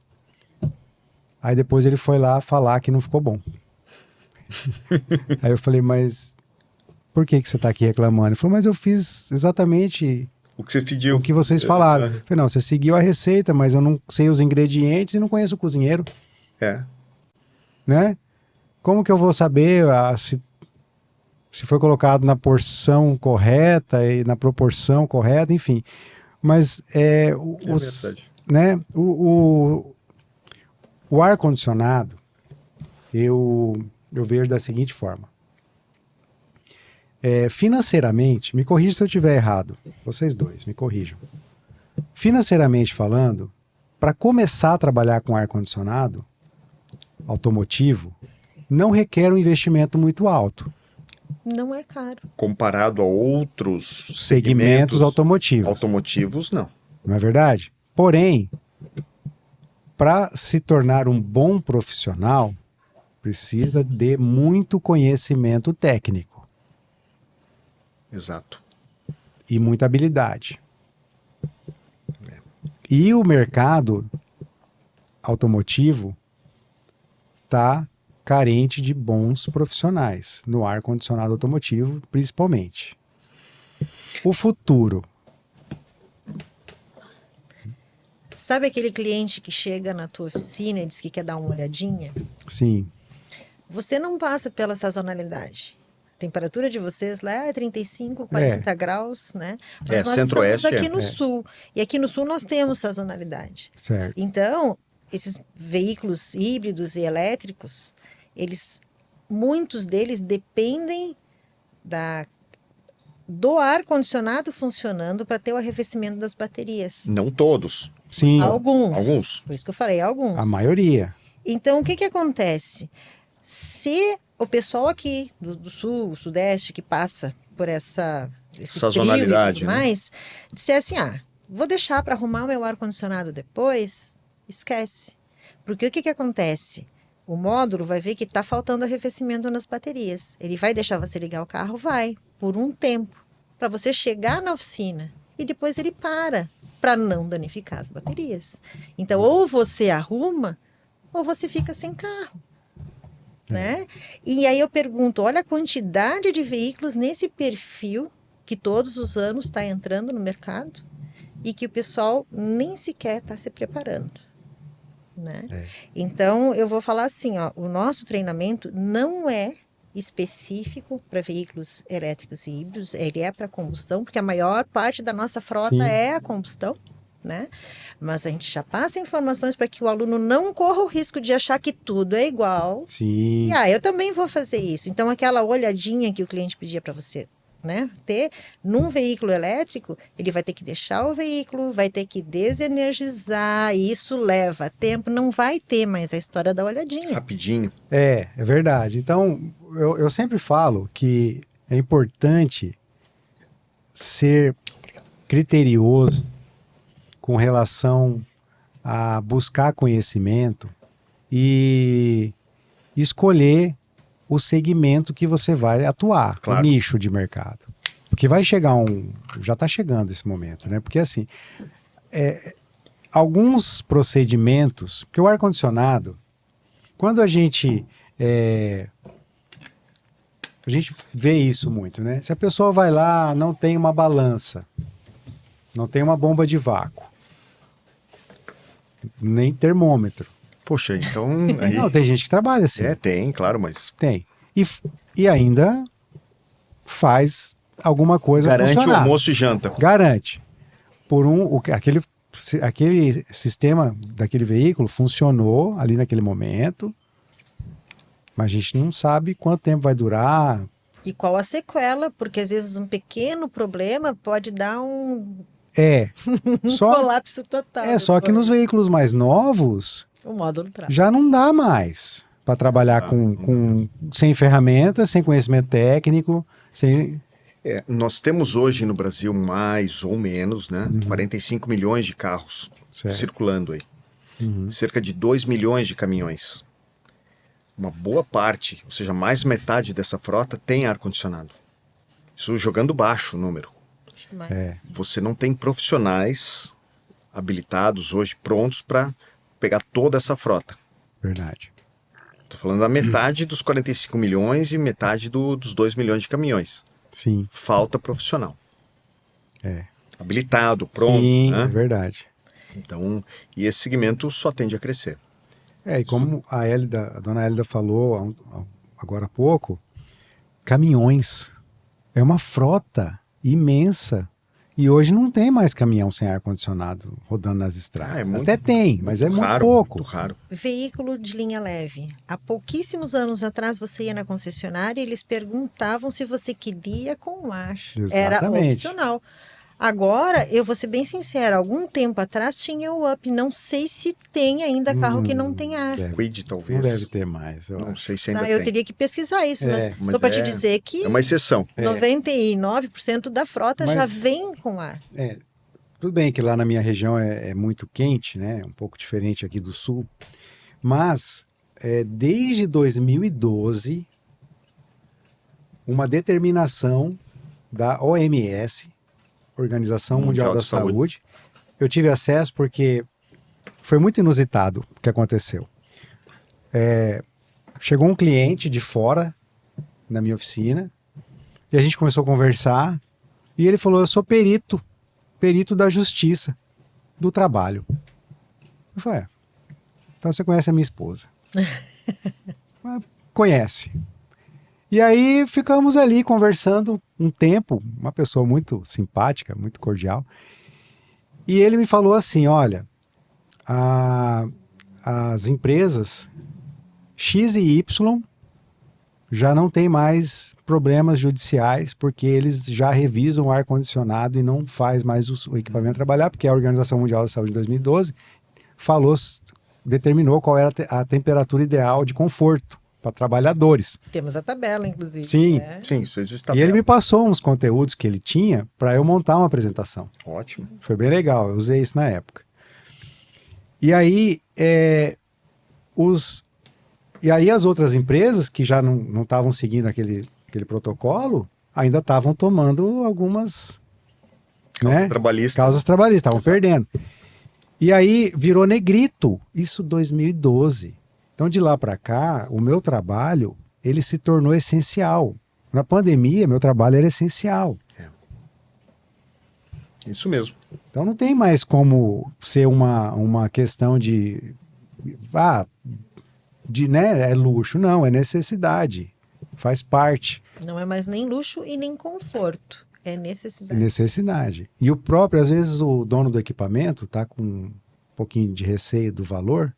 A: Aí depois ele foi lá falar que não ficou bom. Aí eu falei, mas por que você está aqui reclamando? Ele falou, mas eu fiz exatamente
B: O que você pediu.
A: o que vocês falaram. Eu falei, não, você seguiu a receita, mas eu não sei os ingredientes e não conheço o cozinheiro,
B: É.
A: né? Como que eu vou saber se foi colocado na porção correta e na proporção correta, enfim. Mas
B: É verdade.
A: né, o ar-condicionado, eu vejo da seguinte forma. Financeiramente, me corrija se eu estiver errado, vocês dois, me corrijam. Financeiramente falando, para começar a trabalhar com ar-condicionado automotivo, não requer um investimento muito alto.
C: Não é caro.
B: Comparado a outros
A: Segmentos automotivos,
B: não.
A: não é verdade? Porém, para se tornar um bom profissional, precisa de muito conhecimento técnico
B: Exato.
A: e muita habilidade. E o mercado automotivo está carente de bons profissionais, no ar-condicionado automotivo, principalmente. O futuro.
C: Sabe aquele cliente que chega na tua oficina e diz que quer dar uma olhadinha?
A: Sim,
C: Você não passa pela sazonalidade. A temperatura de vocês lá é 35, 40 graus, né? Mas nós
B: Centro-Oeste
C: estamos aqui no
A: é.
C: sul. E aqui no sul nós temos sazonalidade.
A: certo.
C: Então, esses veículos híbridos e elétricos, muitos deles dependem do ar-condicionado funcionando para ter o arrefecimento das baterias.
B: Não todos.
A: Sim,
B: Alguns.
C: Por isso que eu falei, alguns.
A: a maioria.
C: Então, o que que acontece? Se o pessoal aqui do sul, sudeste, que passa por esse
B: Sazonalidade,
C: frio e tudo mais, disser assim, vou deixar para arrumar o meu ar-condicionado depois, esquece. Porque o que que acontece? O módulo vai ver que está faltando arrefecimento nas baterias. Ele vai deixar você ligar o carro? Vai, por um tempo, para você chegar na oficina. E depois ele para não danificar as baterias. Então, ou você arruma, ou você fica sem carro. Né? E aí eu pergunto, olha a quantidade de veículos nesse perfil que todos os anos está entrando no mercado e que o pessoal nem sequer está se preparando. Né? Então, eu vou falar assim, o nosso treinamento não é específico para veículos elétricos e híbridos, ele é para combustão, porque a maior parte da nossa frota
A: Sim.
C: é a combustão, né? Mas a gente já passa informações para que o aluno não corra o risco de achar que tudo é igual.
A: Sim.
C: E eu também vou fazer isso. Então, aquela olhadinha que o cliente pedia para você, né, ter num veículo elétrico, ele vai ter que deixar o veículo, vai ter que desenergizar, e isso leva tempo, não vai ter mais a história da olhadinha.
B: Rapidinho.
A: É verdade. Então, eu sempre falo que é importante ser criterioso com relação a buscar conhecimento e escolher o segmento que você vai atuar,
B: Claro.
A: o nicho de mercado. Porque vai chegar já está chegando esse momento, né? Porque assim, alguns procedimentos, porque o ar-condicionado, quando a gente vê isso muito, né? Se a pessoa vai lá, não tem uma balança, não tem uma bomba de vácuo, nem termômetro.
B: Poxa, então... Aí...
A: Não, tem gente que trabalha assim.
B: Tem, claro, mas...
A: Tem. E ainda faz alguma coisa
B: garante
A: funcionar.
B: o almoço e janta.
A: Garante. Aquele sistema daquele veículo funcionou ali naquele momento, mas a gente não sabe quanto tempo vai durar.
C: E qual a sequela, porque às vezes um pequeno problema pode dar um colapso total.
A: Só que nos veículos mais novos,
C: o módulo trava.
A: Já não dá mais para trabalhar sem ferramentas, sem conhecimento técnico, sem...
B: Nós temos hoje no Brasil mais ou menos, né, 45 milhões de carros circulando aí. Cerca de 2 milhões de caminhões. Uma boa parte, ou seja, mais metade dessa frota tem ar-condicionado. Isso jogando baixo o número. Você não tem profissionais habilitados hoje, prontos para pegar toda essa frota.
A: Verdade.
B: Estou falando da metade dos 45 milhões e metade dos 2 milhões de caminhões.
A: Sim.
B: Falta profissional. Habilitado, pronto.
A: Sim,
B: né?
A: É verdade.
B: Então, e esse segmento só tende a crescer.
A: E como a dona Hélida falou agora há pouco, caminhões. É uma frota imensa. E hoje não tem mais caminhão sem ar-condicionado rodando nas estradas. Até tem, mas é muito
B: raro,
A: pouco.
B: Muito raro.
C: Veículo de linha leve. Há pouquíssimos anos atrás você ia na concessionária e eles perguntavam se você queria com ar.
A: Exatamente.
C: Era opcional. Agora, eu vou ser bem sincera, algum tempo atrás tinha o Up. Não sei se tem ainda carro que não tem ar.
B: Quid, talvez.
A: Não deve ter mais.
B: Não sei se ainda
C: Eu
B: tem.
C: teria que pesquisar isso, mas
B: mas
C: estou para te dizer que
B: é uma exceção.
C: 99% da frota já vem com ar.
A: Tudo bem que lá na minha região é muito quente, né? Um pouco diferente aqui do sul. Mas, desde 2012, uma determinação da OMS, Organização Mundial da Saúde, eu tive acesso porque foi muito inusitado o que aconteceu. Chegou um cliente de fora na minha oficina e a gente começou a conversar e ele falou, eu sou perito da justiça, do trabalho. Eu falei, então você conhece a minha esposa. Conhece. E aí ficamos ali conversando um tempo, uma pessoa muito simpática, muito cordial. E ele me falou assim, olha, as empresas X e Y já não tem mais problemas judiciais porque eles já revisam o ar-condicionado e não faz mais o equipamento trabalhar, porque a Organização Mundial da Saúde em 2012 determinou qual era a temperatura ideal de conforto para trabalhadores.
C: Temos a tabela, inclusive.
A: Sim.
C: Né?
B: Sim, isso existe
A: E
B: tabela.
A: ele me passou uns conteúdos que ele tinha para eu montar uma apresentação.
B: Ótimo.
A: Foi bem legal, eu usei isso na época. E aí, as outras empresas que já não estavam seguindo aquele protocolo, ainda estavam tomando algumas causas trabalhistas, estavam perdendo. E aí virou negrito, isso 2012. Então de lá para cá, o meu trabalho, ele se tornou essencial. Na pandemia, meu trabalho era essencial.
B: Isso mesmo.
A: Então não tem mais como ser uma questão de é luxo. Não, é necessidade. Faz parte.
C: Não é mais nem luxo e nem conforto. É necessidade.
A: Necessidade. E o próprio, às vezes, o dono do equipamento está com um pouquinho de receio do valor.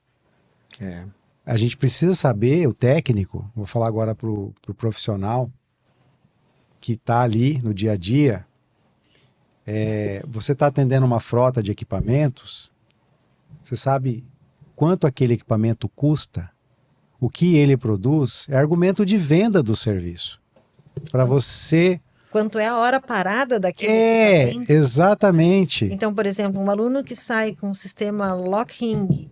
A: A gente precisa saber, o técnico, vou falar agora para o profissional que está ali no dia a dia, você está atendendo uma frota de equipamentos, você sabe quanto aquele equipamento custa, o que ele produz, é argumento de venda do serviço. Para você...
C: Quanto é a hora parada daquele equipamento?
A: Exatamente.
C: Então, por exemplo, um aluno que sai com o sistema Lock Ring,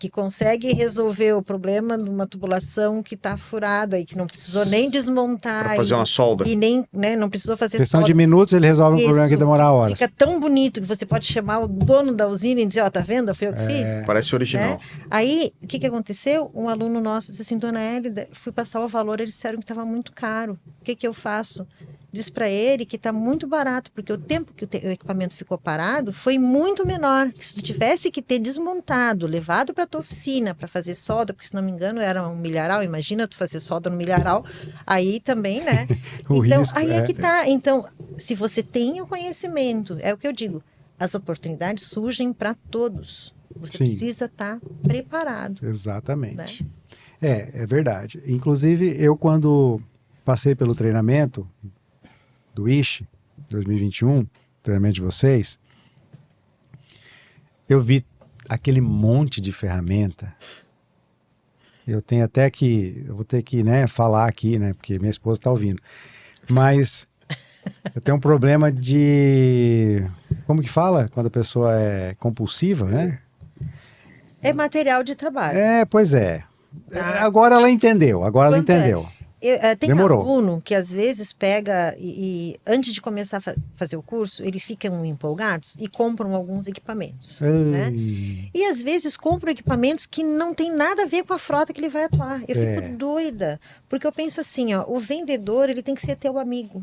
C: que consegue resolver o problema de uma tubulação que está furada e que não precisou nem desmontar.
B: Para fazer uma solda.
C: E nem, né, não precisou fazer
A: Questão
C: solda.
A: de minutos ele resolve um problema que demora horas.
C: Fica tão bonito que você pode chamar o dono da usina e dizer, ó, tá vendo? Foi eu que fiz.
B: Parece original.
C: Né? Aí, o que aconteceu? Um aluno nosso disse assim, dona Hélida, fui passar o valor, eles disseram que estava muito caro. O que eu faço? Diz para ele que está muito barato, porque o tempo que o equipamento ficou parado foi muito menor. Que se tu tivesse que ter desmontado, levado para a tua oficina para fazer solda, porque se não me engano era um milharal, imagina tu fazer solda no milharal, aí também, né? Então,
A: risco,
C: aí é que tá. Então, se você tem o conhecimento, é o que eu digo, as oportunidades surgem para todos. Você
A: Sim.
C: precisa estar preparado.
A: Exatamente.
C: Né?
A: É verdade. Inclusive, eu quando passei pelo treinamento do ISHE 2021, treinamento de vocês, eu vi aquele monte de ferramenta. Eu tenho até que, eu vou ter que, né, falar aqui, né, porque minha esposa está ouvindo. Mas eu tenho um problema de, como que fala quando a pessoa é compulsiva, né?
C: É material de trabalho.
A: Pois é.
C: Tá.
A: Agora ela entendeu, agora
C: Quanto
A: ela entendeu.
C: Tem
A: Demorou.
C: aluno que às vezes pega e antes de começar a fazer o curso, eles ficam empolgados e compram alguns equipamentos. Né? E às vezes compram equipamentos que não tem nada a ver com a frota que ele vai atuar. Eu fico doida, porque eu penso assim, ó, o vendedor ele tem que ser teu amigo.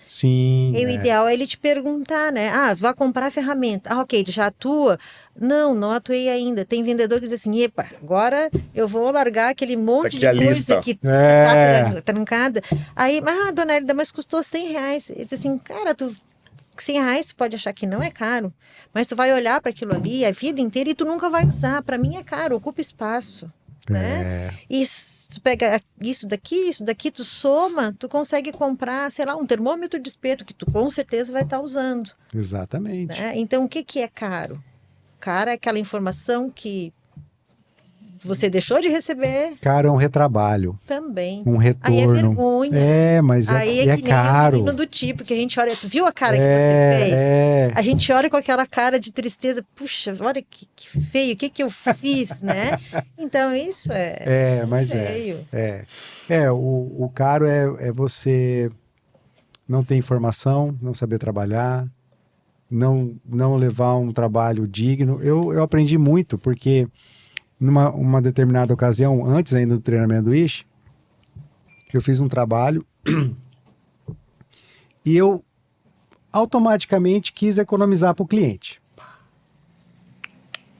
A: Sim.
C: E o ideal é ele te perguntar, né? Ah, vai comprar ferramenta. Ah, ok, tu já atua? Não atuei ainda. Tem vendedor que diz assim, epa, agora eu vou largar aquele monte de coisa que tá trancada. Aí, dona Hélida, mas custou R$100. Ele diz assim, cara, R$100 tu pode achar que não é caro, mas tu vai olhar para aquilo ali a vida inteira e tu nunca vai usar. Para mim é caro, ocupa espaço. Né? E tu pega isso daqui, tu soma, tu consegue comprar, sei lá, um termômetro de espeto que tu com certeza vai estar usando.
A: Exatamente.
C: Né? Então, o que é caro? Caro é aquela informação que você deixou de receber.
A: Caro é um retrabalho.
C: Também.
A: Um retorno.
C: Aí é vergonha.
A: Mas
C: aí
A: é
C: que nem
A: caro.
C: o menino do tipo, que a gente olha, tu viu a cara que você fez? A gente olha com aquela cara de tristeza, puxa, olha que feio, o que eu fiz, né? Então isso
A: mas
C: feio.
A: O caro é você não ter informação, não saber trabalhar, não levar um trabalho digno. Eu aprendi muito, porque numa determinada ocasião, antes ainda do treinamento do ISHE, eu fiz um trabalho e eu automaticamente quis economizar para o cliente.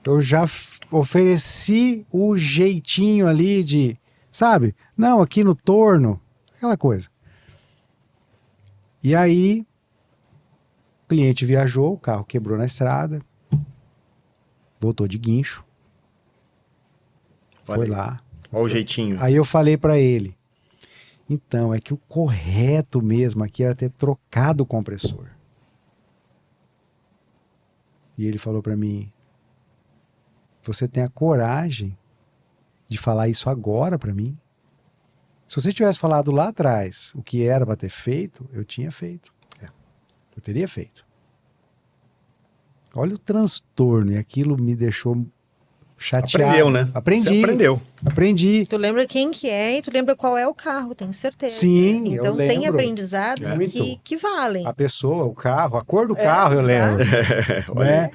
A: Eu já ofereci o jeitinho ali de, sabe? Não, aqui no torno, aquela coisa. E aí, o cliente viajou, o carro quebrou na estrada, voltou de guincho. Foi lá.
B: Olha o jeitinho.
A: Aí eu falei para ele, então, é que o correto mesmo aqui era ter trocado o compressor. E ele falou para mim, você tem a coragem de falar isso agora para mim? Se você tivesse falado lá atrás o que era para ter feito, eu tinha feito. Eu teria feito. Olha o transtorno, e aquilo me deixou chateado.
B: Aprendeu, né?
A: Aprendi.
B: Você aprendeu.
A: Aprendi.
C: Tu lembra quem que é e tu lembra qual é o carro, tenho certeza.
A: Sim,
C: então
A: eu lembro.
C: Tem aprendizados que valem.
A: A pessoa, o carro, a cor do carro, eu lembro. Né?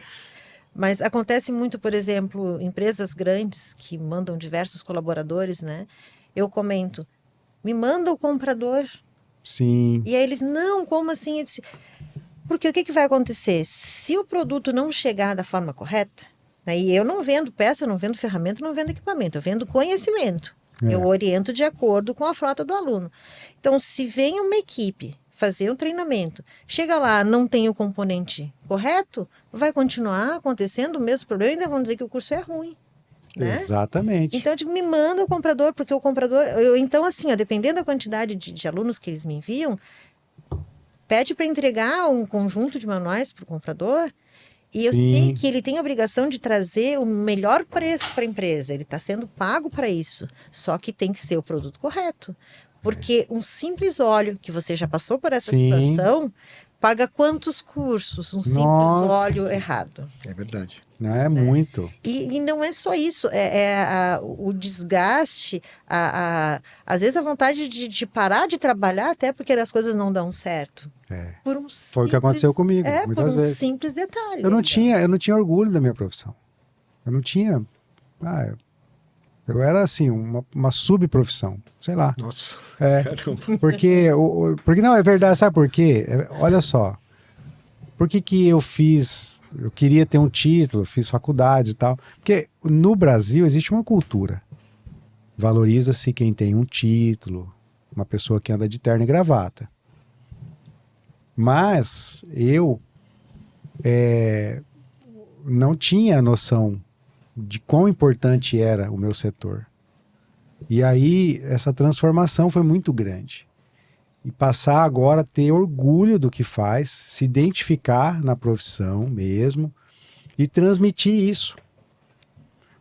C: Mas acontece muito, por exemplo, empresas grandes que mandam diversos colaboradores, né? Eu comento, me manda o comprador.
A: Sim.
C: E aí eles, não, como assim? Eu disse, porque o que vai acontecer? Se o produto não chegar da forma correta, né, e eu não vendo peça, eu não vendo ferramenta, não vendo equipamento, eu vendo conhecimento. Eu oriento de acordo com a frota do aluno. Então, se vem uma equipe fazer um treinamento, chega lá, não tem o componente correto, vai continuar acontecendo o mesmo problema e ainda vão dizer que o curso é ruim. Né?
A: Exatamente.
C: Então, eu digo, me manda o comprador, porque o comprador... então, assim, dependendo da quantidade de alunos que eles me enviam, pede para entregar um conjunto de manuais para o comprador e eu sei que ele tem a obrigação de trazer o melhor preço para a empresa. Ele está sendo pago para isso. Só que tem que ser o produto correto. Porque um simples óleo, que você já passou por essa situação, paga quantos cursos? Um simples
A: Nossa.
C: óleo errado.
B: É verdade.
A: Não é muito.
C: E não é só isso, o desgaste, às vezes a vontade de parar de trabalhar até porque as coisas não dão certo.
A: É.
C: Por um
A: Foi o que aconteceu comigo,
C: por
A: muitas
C: um
A: vezes.
C: simples detalhe.
A: Eu não tinha orgulho da minha profissão. Eu não tinha. Eu era assim, uma subprofissão, sei lá.
B: Nossa.
A: É,
B: Caramba.
A: porque não, é verdade, sabe por quê? Olha só. Por que eu queria ter um título, fiz faculdades e tal? Porque no Brasil existe uma cultura. Valoriza-se quem tem um título, uma pessoa que anda de terno e gravata. Mas eu não tinha noção de quão importante era o meu setor. E aí essa transformação foi muito grande. E passar agora a ter orgulho do que faz, se identificar na profissão mesmo e transmitir isso.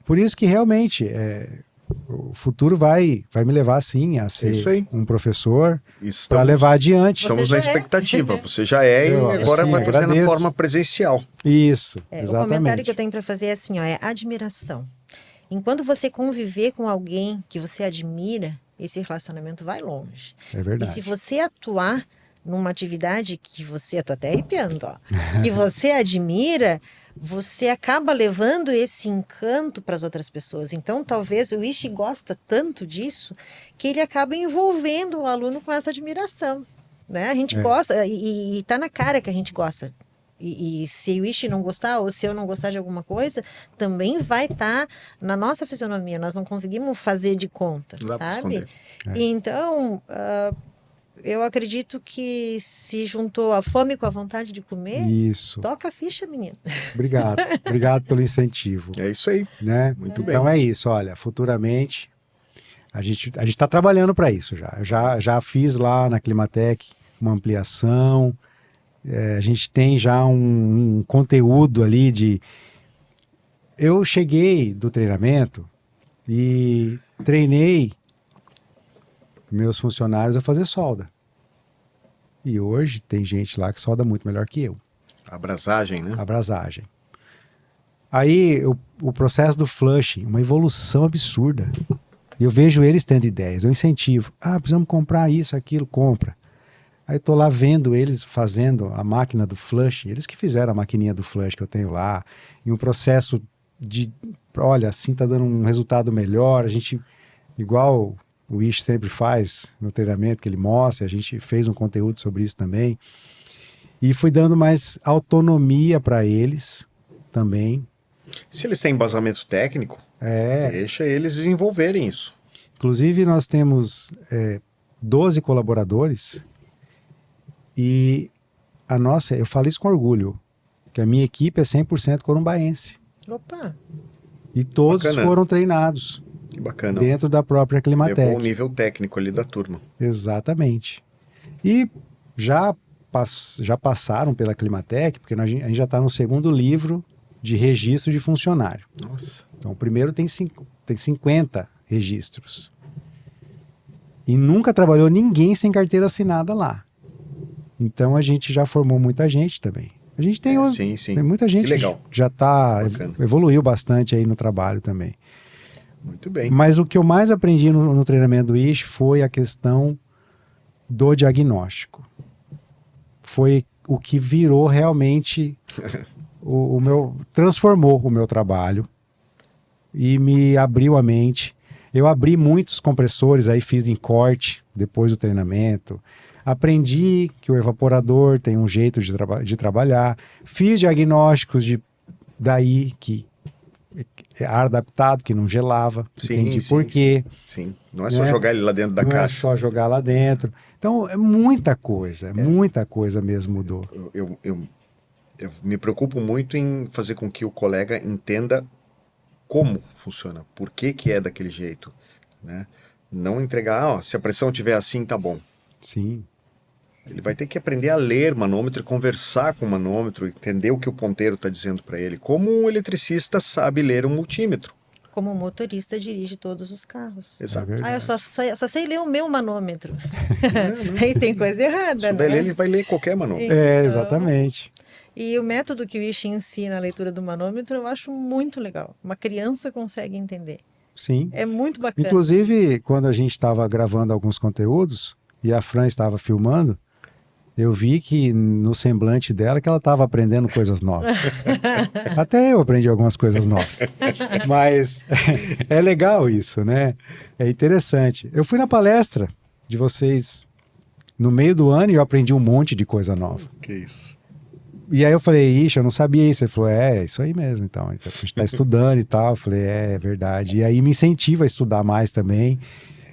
A: Por isso que realmente o futuro vai me levar sim a ser um professor para levar adiante.
B: Estamos
C: Você
B: na
C: já é.
B: expectativa. Você já é e agora vai fazer na forma presencial.
A: Isso,
C: O
A: exatamente.
C: comentário que eu tenho para fazer é assim, é admiração. Enquanto você conviver com alguém que você admira, esse relacionamento vai longe.
A: É verdade.
C: E se você atuar numa atividade que você, eu tô até arrepiando, ó, que você admira, você acaba levando esse encanto para as outras pessoas. Então, talvez o Ishi gosta tanto disso que ele acaba envolvendo o aluno com essa admiração, né? A gente gosta, e tá na cara que a gente gosta. E se o Ishi não gostar, ou se eu não gostar de alguma coisa, também vai estar na nossa fisionomia. Nós não conseguimos fazer de conta,
B: Não dá pra
C: sabe?
B: esconder.
C: Então, eu acredito que se juntou a fome com a vontade de comer,
A: Isso.
C: toca a ficha, menino.
A: Obrigado. Obrigado pelo incentivo.
B: É isso aí.
A: Né?
B: Muito
A: Então
B: bem.
A: é isso, olha, futuramente a gente está trabalhando para isso já. Eu já fiz lá na Climatec uma ampliação. A gente tem já um conteúdo ali de... Eu cheguei do treinamento e treinei meus funcionários a fazer solda. E hoje tem gente lá que solda muito melhor que eu.
B: A abrasagem, né?
A: A abrasagem. Aí o processo do flushing, uma evolução absurda. Eu vejo eles tendo ideias, eu incentivo. Precisamos comprar isso, aquilo, compra. Aí tô lá vendo eles fazendo a máquina do flush, eles que fizeram a maquininha do flush que eu tenho lá, e um processo de, olha, assim tá dando um resultado melhor, a gente, igual o Ish sempre faz no treinamento que ele mostra, a gente fez um conteúdo sobre isso também, e fui dando mais autonomia para eles também.
B: Se eles têm embasamento técnico, deixa eles desenvolverem isso.
A: Inclusive nós temos 12 colaboradores. E eu falo isso com orgulho, que a minha equipe é 100% corumbaense.
C: Opa!
A: E todos
B: Bacana.
A: foram treinados
B: Que bacana.
A: dentro da própria Climatec.
B: Levou o nível técnico ali da turma.
A: Exatamente. E já passaram pela Climatec, porque a gente já está no segundo livro de registro de funcionário.
B: Nossa.
A: Então o primeiro tem 50 registros. E nunca trabalhou ninguém sem carteira assinada lá. Então a gente já formou muita gente também. A gente tem, tem muita gente
B: que legal.
A: Que já evoluiu bastante aí no trabalho também.
B: Muito bem.
A: Mas o que eu mais aprendi no treinamento do Ishi foi a questão do diagnóstico. Foi o que virou realmente transformou o meu trabalho e me abriu a mente. Eu abri muitos compressores, aí fiz em corte depois do treinamento. Aprendi que o evaporador tem um jeito de trabalhar. Fiz diagnósticos daí que é ar adaptado, que não gelava. Entendi por quê.
B: Sim, não é só jogar ele lá dentro da caixa.
A: Não é só jogar lá dentro. Então, é muita coisa mesmo mudou.
B: Eu me preocupo muito em fazer com que o colega entenda como funciona, por que é daquele jeito, né? Não entregar, se a pressão estiver assim, tá bom.
A: Sim.
B: Ele vai ter que aprender a ler manômetro, conversar com o manômetro, entender o que o ponteiro está dizendo para ele. Como um eletricista sabe ler um multímetro.
C: como motorista dirige todos os carros.
B: Exato.
A: É
C: Ah, eu só sei ler o meu manômetro.
B: Não.
C: Aí tem coisa errada,
B: Souber
C: né?
B: ler, ele vai ler qualquer manobra.
C: Então,
A: exatamente.
C: E o método que o Ishi ensina a leitura do manômetro eu acho muito legal. Uma criança consegue entender.
A: Sim.
C: É muito bacana.
A: Inclusive, quando a gente estava gravando alguns conteúdos e a Fran estava filmando, eu vi que no semblante dela que ela estava aprendendo coisas novas. Até eu aprendi algumas coisas novas. Mas é legal isso, né? É interessante. Eu fui na palestra de vocês no meio do ano e eu aprendi um monte de coisa nova.
B: Que isso.
A: E aí eu falei, ixi, eu não sabia isso. Ele falou, é isso aí mesmo, então a gente está estudando e tal. Eu falei, é verdade. E aí me incentiva a estudar mais também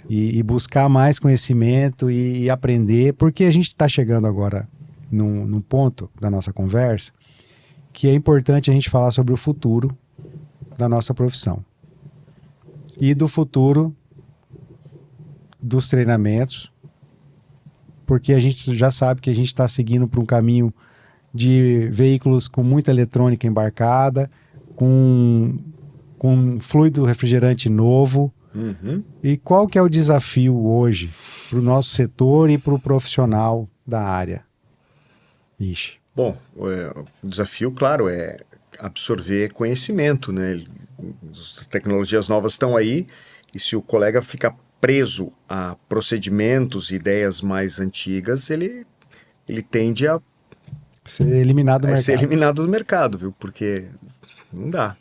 A: e buscar mais conhecimento e aprender, porque a gente está chegando agora num ponto da nossa conversa que é importante a gente falar sobre o futuro da nossa profissão e do futuro dos treinamentos, porque a gente já sabe que a gente está seguindo por um caminho de veículos com muita eletrônica embarcada, com fluido refrigerante novo.
B: Uhum.
A: E qual que é o desafio hoje para o nosso setor e para o profissional da área? Ixi.
B: Bom, o desafio, claro, é absorver conhecimento, né? As tecnologias novas estão aí e se o colega fica preso a procedimentos e ideias mais antigas, ele tende a
A: Ser eliminado do mercado.
B: ser eliminado do mercado, viu? Porque não dá.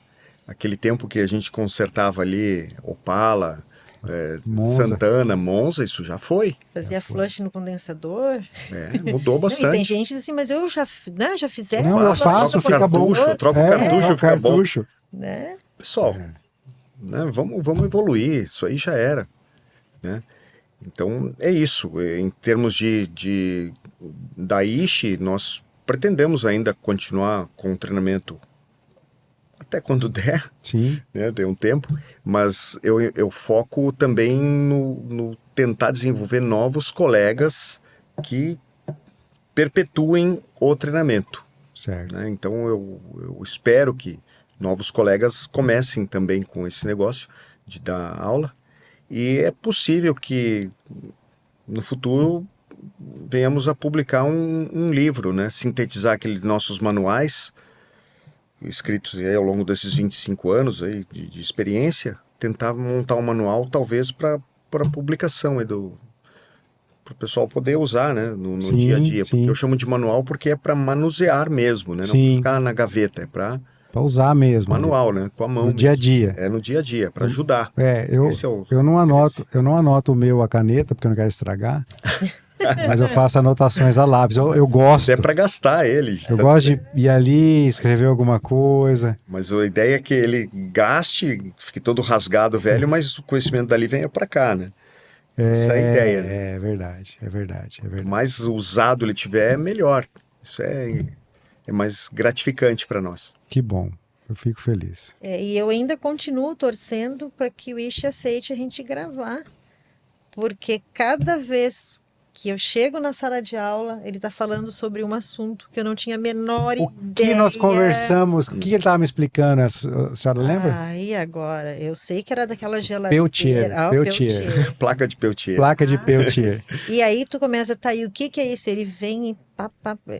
B: Aquele tempo que a gente consertava ali Opala,
A: Monza.
B: Santana, Monza, isso já foi.
C: Fazia flush no condensador.
B: Mudou
C: Não, e tem
B: bastante.
C: gente que diz assim, mas eu já fizeram.
A: Não, eu faço,
B: troca o
A: fica bom.
B: cartucho, troca o cartucho, fica bom.
A: cartucho.
C: Né?
B: Pessoal, né, vamos evoluir, isso aí já era. Né? Então, é isso. Em termos da Ishi, nós pretendemos ainda continuar com o treinamento até quando der,
A: Sim.
B: né, tem um tempo, mas eu foco também no tentar desenvolver novos colegas que perpetuem o treinamento.
A: Certo.
B: Né? Então eu espero que novos colegas comecem também com esse negócio de dar aula e é possível que no futuro venhamos a publicar um livro, né? Sintetizar aqueles nossos manuais escritos aí ao longo desses 25 anos aí de experiência, tentar montar um manual talvez para publicação para o pessoal poder usar, né? no
A: Sim,
B: dia a dia,
A: sim.
B: porque eu chamo de manual porque é para manusear mesmo, né? Não
A: Sim.
B: pra ficar na gaveta, é para
A: Para usar mesmo.
B: manual, né? Com a mão
A: No dia a
B: mesmo.
A: dia.
B: É no dia a dia, para ajudar. Esse é o
A: Eu não anoto o meu a caneta, porque eu não quero estragar. Mas eu faço anotações a lápis. Eu gosto.
B: é para gastar ele.
A: Eu gosto de ir ali, escrever alguma coisa.
B: Mas a ideia é que ele gaste, fique todo rasgado, velho, mas o conhecimento dali venha para cá, né? Essa é a ideia, né?
A: É verdade, é verdade, é
B: Quanto
A: verdade.
B: mais usado ele tiver, melhor. Isso é mais gratificante para nós.
A: Que bom, eu fico feliz.
C: E eu ainda continuo torcendo para que o Ishi aceite a gente gravar. Porque cada vez que eu chego na sala de aula, ele está falando sobre um assunto que eu não tinha a menor
A: O
C: ideia.
A: que nós conversamos, o que ele estava me explicando, a senhora lembra?
C: Aí agora, eu sei que era daquela geladeira.
A: Peltier,
C: o
A: Peltier.
B: Placa de Peltier.
A: Placa de Peltier.
C: E aí tu começa, tá aí, o que é isso? Ele vem e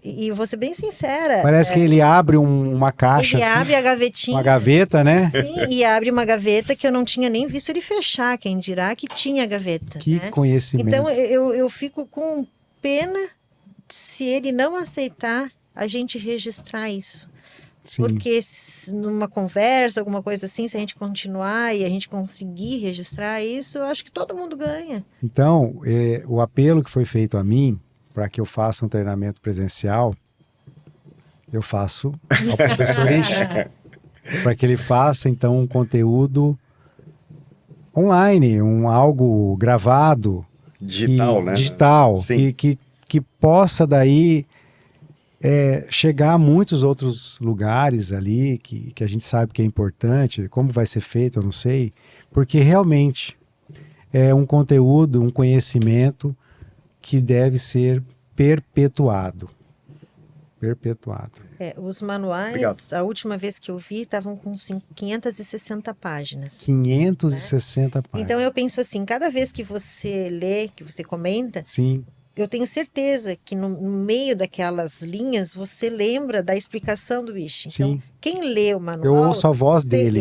C: e vou ser bem sincera.
A: Parece que ele abre uma caixa,
C: Ele
A: assim,
C: abre a gavetinha.
A: uma gaveta, né?
C: Sim, e abre uma gaveta que eu não tinha nem visto ele fechar, quem dirá que tinha gaveta.
A: Que
C: né?
A: conhecimento.
C: Então eu fico com pena se ele não aceitar a gente registrar isso.
A: Sim.
C: Porque numa conversa, alguma coisa assim, se a gente continuar e a gente conseguir registrar isso, eu acho que todo mundo ganha.
A: Então, o apelo que foi feito a mim, para que eu faça um treinamento presencial, eu faço ao professor Ishi, para que ele faça, então, um conteúdo online, algo gravado.
B: Digital, né?
A: Digital,
B: Sim.
A: que possa daí chegar a muitos outros lugares ali, que a gente sabe que é importante, como vai ser feito, eu não sei, porque realmente é um conteúdo, um conhecimento que deve ser perpetuado. Perpetuado.
C: Os manuais,
B: Obrigado.
C: a última vez que eu vi, estavam com 560 páginas.
A: 560 páginas.
C: Então eu penso assim, cada vez que você lê, que você comenta,
A: Sim,
C: eu tenho certeza que no meio daquelas linhas você lembra da explicação do Ishi. Então,
A: sim.
C: quem lê o
A: Eu
C: manual
A: ouço a voz dele.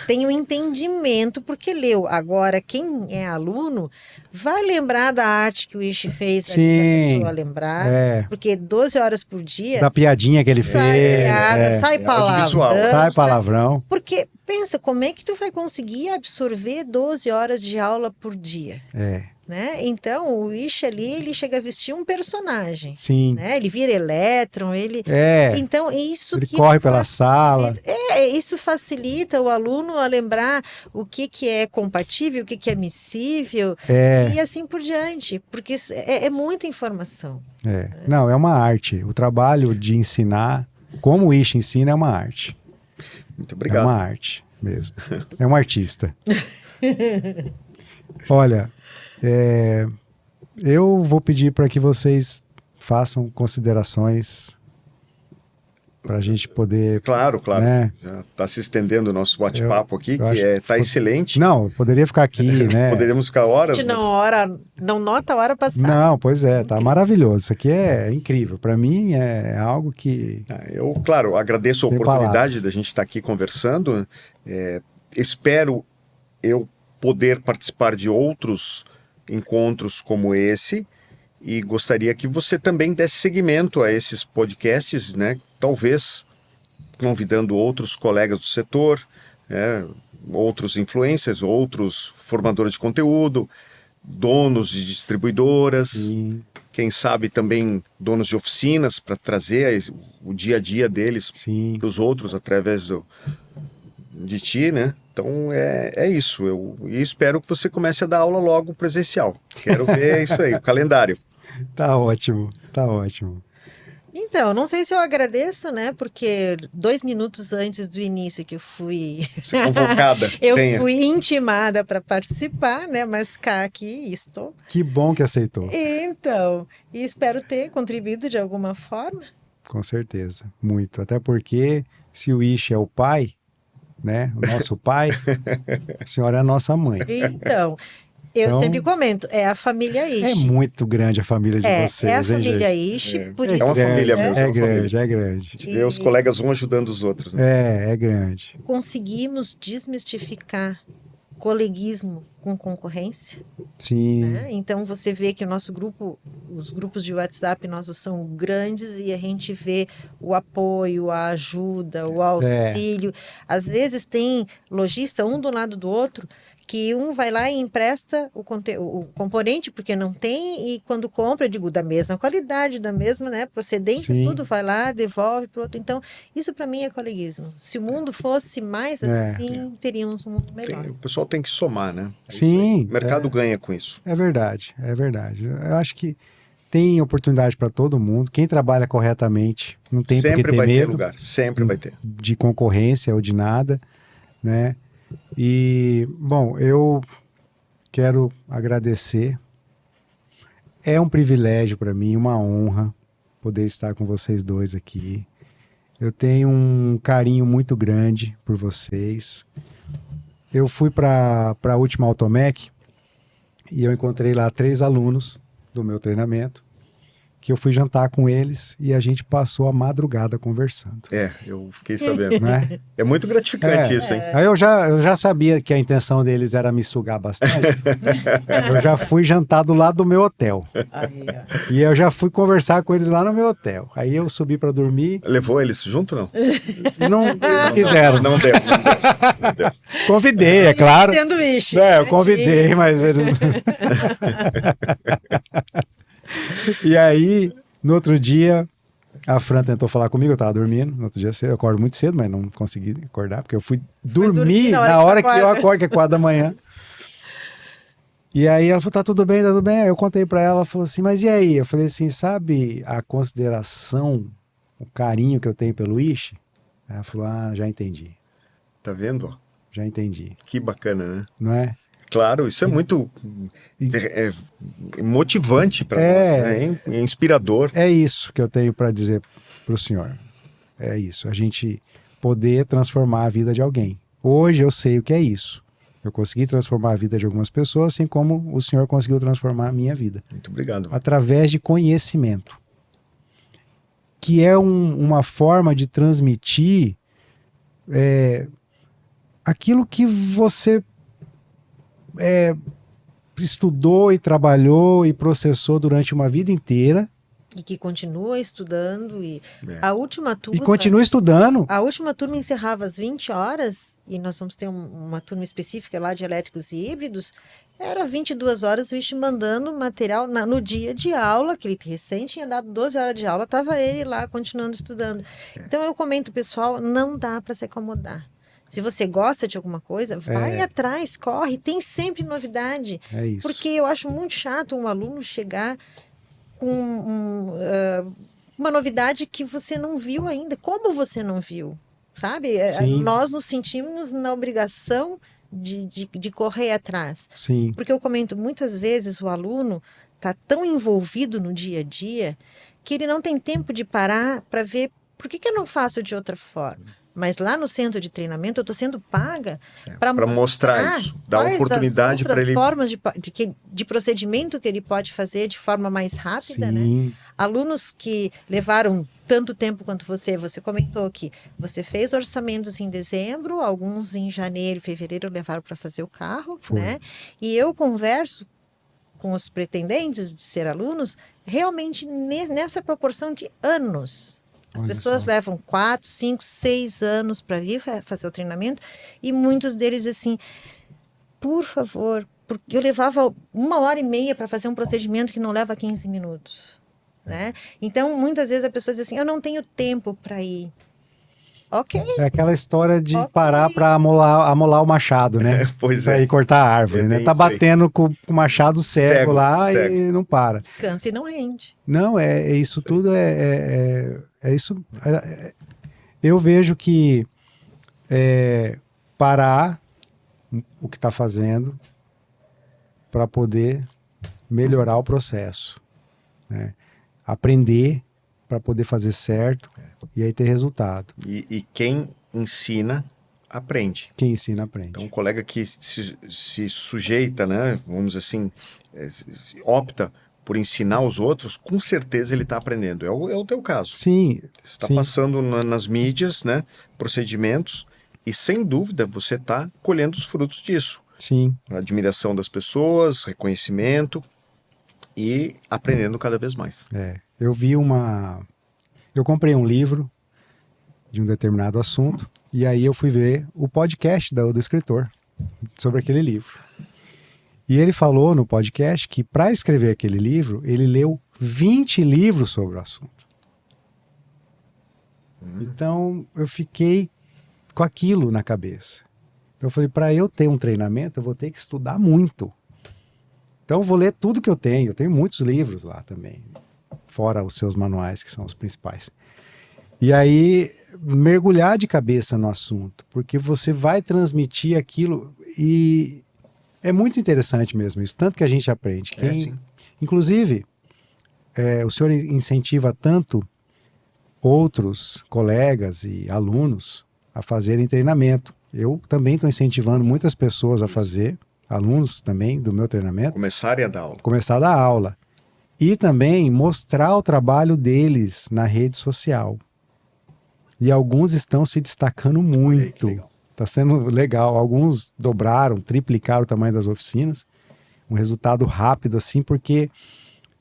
C: tem um entendimento porque leu. Agora, quem é aluno vai lembrar da arte que o Ishi fez ali para a
A: Sim,
C: pessoa lembrar,
A: é.
C: porque 12 horas por dia
A: Da piadinha que ele
C: sai
A: fez.
C: piada, sai
B: É audiovisual.
C: palavrão,
A: Sai palavrão.
C: porque pensa, como é que tu vai conseguir absorver 12 horas de aula por dia?
A: É,
C: Né? Então, o Ishi ali, ele chega a vestir um personagem,
A: sim.
C: né? Ele vira elétron, ele...
A: É,
C: Então, isso
A: ele
C: que
A: corre pela sala.
C: isso facilita o aluno a lembrar o que é compatível, o que é miscível, e assim por diante, porque é muita informação.
A: Não, é uma arte. O trabalho de ensinar, como o Ishi ensina, é uma arte.
B: Muito
A: É
B: obrigado.
A: uma arte mesmo. É um artista. Olha, eu vou pedir para que vocês façam considerações para a gente poder.
B: Claro, claro.
A: Né?
B: Já está se estendendo o nosso bate-papo aqui,
A: eu acho
B: que está excelente.
A: Não, poderia ficar aqui, né?
B: Poderíamos ficar horas.
C: A gente
B: mas-
C: não nota a hora passar.
A: Não, pois é, tá maravilhoso. Isso aqui é incrível. Para mim é algo que.
B: Eu, claro, agradeço a
A: Sem
B: oportunidade
A: palavras.
B: da gente estar aqui conversando. Espero eu poder participar de outros encontros como esse e gostaria que você também desse seguimento a esses podcasts, né? Talvez convidando outros colegas do setor, outros influencers, outros formadores de conteúdo, donos de distribuidoras,
A: Sim,
B: quem sabe também donos de oficinas para trazer o dia a dia deles
A: sim.
B: para os outros através de ti, né? Então é isso. Eu espero que você comece a dar aula logo presencial. Quero ver isso aí, o calendário.
A: Tá ótimo, tá ótimo.
C: Então, não sei se eu agradeço, né? Porque 2 minutos antes do início que eu fui
B: Você convocada.
C: eu
B: venha.
C: fui intimada para participar, né? Mas cá aqui estou.
A: Que bom que aceitou,
C: Então, e espero ter contribuído de alguma forma.
A: com certeza, muito. Até porque se o Ishi é o pai, né, o nosso pai, a senhora é a nossa mãe.
C: Então, eu
A: Então,
C: sempre comento, é a família Ishi.
A: É muito grande a família de vocês,
C: é a
A: hein,
C: família
A: gente?
C: Ishi,
B: É.
C: por
B: É
C: isso
B: uma família mesmo.
A: É
B: uma
A: grande, é grande.
B: A gente vê os colegas um ajudando os outros. Né?
A: É grande.
C: conseguimos desmistificar coleguismo com concorrência.
A: Sim,
C: Né? Então você vê que o nosso grupo, os grupos de WhatsApp nossos são grandes e a gente vê o apoio, a ajuda, o auxílio. Às vezes tem lojista um do lado do outro que um vai lá e empresta o componente porque não tem e quando compra, eu digo, da mesma qualidade, da mesma, né, procedência,
A: Sim.
C: tudo vai lá, devolve para o outro. Então, isso para mim é coleguismo. Se o mundo fosse mais assim, teríamos um mundo melhor.
B: O pessoal tem que somar, né? É isso
A: Sim,
B: aí. O mercado ganha com isso.
A: é verdade, é verdade. Eu acho que tem oportunidade para todo mundo. Quem trabalha corretamente não tem por que
B: Sempre
A: ter
B: vai ter
A: medo
B: lugar, sempre vai ter.
A: de concorrência ou de nada, né? E, bom, eu quero agradecer. É um privilégio para mim, uma honra poder estar com vocês dois aqui. Eu tenho um carinho muito grande por vocês. Eu fui para a última Automec e eu encontrei lá 3 alunos do meu treinamento, que eu fui jantar com eles e a gente passou a madrugada conversando.
B: Eu fiquei sabendo.
A: Né?
B: É muito gratificante isso, hein?
A: Aí eu já sabia que a intenção deles era me sugar bastante. Eu já fui jantar do lado do meu hotel.
C: Aí, ó.
A: E eu já fui conversar com eles lá no meu hotel. Aí eu subi para dormir.
B: Levou eles junto, não?
A: Não quiseram.
B: Não deu. Não deu.
A: Convidei, é claro.
C: Sanduíche.
A: Eu convidei, mas eles. E aí, no outro dia, a Fran tentou falar comigo, eu tava dormindo. No outro dia cedo, eu acordo muito cedo, mas não consegui acordar, porque eu fui dormir na hora que eu acordo, que é 4 da manhã. E aí ela falou, tá tudo bem, tá tudo bem. Aí eu contei pra ela, ela falou assim, mas e aí? Eu falei assim, sabe a consideração, o carinho que eu tenho pelo Ishi? Ela falou, já entendi,
B: Tá vendo?
A: já entendi,
B: Que bacana, né?
A: não é?
B: Claro, isso é muito motivante para nós, é inspirador.
A: É isso que eu tenho para dizer para o senhor. É isso, a gente poder transformar a vida de alguém. Hoje eu sei o que é isso. Eu consegui transformar a vida de algumas pessoas, assim como o senhor conseguiu transformar a minha vida.
B: Muito obrigado.
A: Através de conhecimento. Que é uma forma de transmitir aquilo que você estudou e trabalhou e processou durante uma vida inteira.
C: E que continua estudando. E a última turma...
A: E continua estudando.
C: A última turma encerrava às 20 horas, e nós vamos ter uma turma específica lá de elétricos e híbridos. Era 22 horas, o Ishi mandando material no dia de aula, que ele recém tinha dado 12 horas de aula, estava ele lá continuando estudando. Então eu comento, pessoal, não dá para se acomodar. Se você gosta de alguma coisa, vai atrás, corre, tem sempre novidade.
A: É isso.
C: Porque eu acho muito chato um aluno chegar com uma novidade que você não viu ainda. Como você não viu? Sabe?
A: Sim.
C: Nós nos sentimos na obrigação de correr atrás.
A: Sim.
C: Porque eu comento, muitas vezes o aluno está tão envolvido no dia a dia que ele não tem tempo de parar para ver por que eu não faço de outra forma. Mas lá no centro de treinamento eu estou sendo paga para
B: mostrar isso, dar oportunidade para ele.
C: Formas de procedimento que ele pode fazer de forma mais rápida,
A: Sim.
C: né? Alunos que levaram tanto tempo quanto você comentou que você fez orçamentos em dezembro, alguns em janeiro e fevereiro levaram para fazer o carro, né? E eu converso com os pretendentes de ser alunos realmente nessa proporção de anos. As pessoas levam 4, 5, 6 anos para vir fazer o treinamento e muitos deles assim, por favor, porque eu levava 1h30 para fazer um procedimento que não leva 15 minutos, né? Então, muitas vezes a pessoa diz assim, eu não tenho tempo para ir. Ok.
A: É aquela história de parar para amolar o machado, né?
B: Pois
A: Aí cortar a árvore, né? Tá batendo com o machado cego lá e não para.
C: Cansa e não rende.
A: Não, isso tudo isso. Eu vejo que parar o que está fazendo para poder melhorar o processo, né? Aprender para poder fazer certo e aí ter resultado.
B: E quem ensina, aprende.
A: Quem ensina, aprende.
B: Então, um colega que se sujeita, né, vamos assim, opta por ensinar os outros, com certeza ele está aprendendo. É o teu caso.
A: Sim.
B: Você está passando nas mídias, né, procedimentos, e sem dúvida você está colhendo os frutos disso.
A: Sim.
B: A admiração das pessoas, reconhecimento e aprendendo cada vez mais.
A: Eu comprei um livro de um determinado assunto e aí eu fui ver o podcast do escritor sobre aquele livro. E ele falou no podcast que para escrever aquele livro, ele leu 20 livros sobre o assunto. Então, eu fiquei com aquilo na cabeça. Eu falei, para eu ter um treinamento, eu vou ter que estudar muito. Então, eu vou ler tudo que eu tenho. Eu tenho muitos livros lá também, fora os seus manuais, que são os principais. E aí, mergulhar de cabeça no assunto, porque você vai transmitir aquilo e é muito interessante mesmo isso, tanto que a gente aprende. Inclusive, o senhor incentiva tanto outros colegas e alunos a fazerem treinamento. Eu também estou incentivando muitas pessoas a fazer, alunos também do meu treinamento.
B: Começarem a dar aula.
A: Começar a dar aula. E também mostrar o trabalho deles na rede social. E alguns estão se destacando muito. Está sendo legal. Alguns dobraram, triplicaram o tamanho das oficinas. Um resultado rápido assim, porque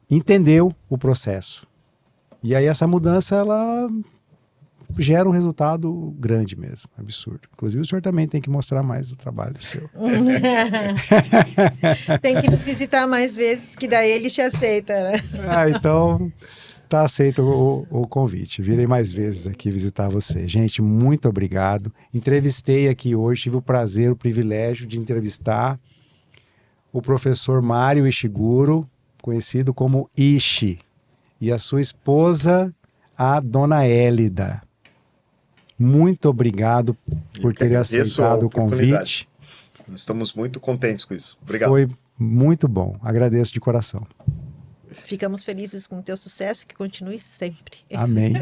A: entendeu o processo. E aí essa mudança, ela gera um resultado grande mesmo, absurdo. Inclusive o senhor também tem que mostrar mais o trabalho seu.
C: Tem que nos visitar mais vezes, que daí ele te aceita, né?
A: Então tá aceito o convite. Virei mais vezes aqui visitar você. Gente, muito obrigado. Entrevistei aqui hoje, tive o prazer, o privilégio de entrevistar o professor Mário Ishiguro, conhecido como Ishi, e a sua esposa, a dona Hélida. Muito obrigado por ter aceitado o convite.
B: Nós estamos muito contentes com isso. Obrigado.
A: Foi muito bom. Agradeço de coração.
C: Ficamos felizes com o teu sucesso, que continue sempre.
A: Amém.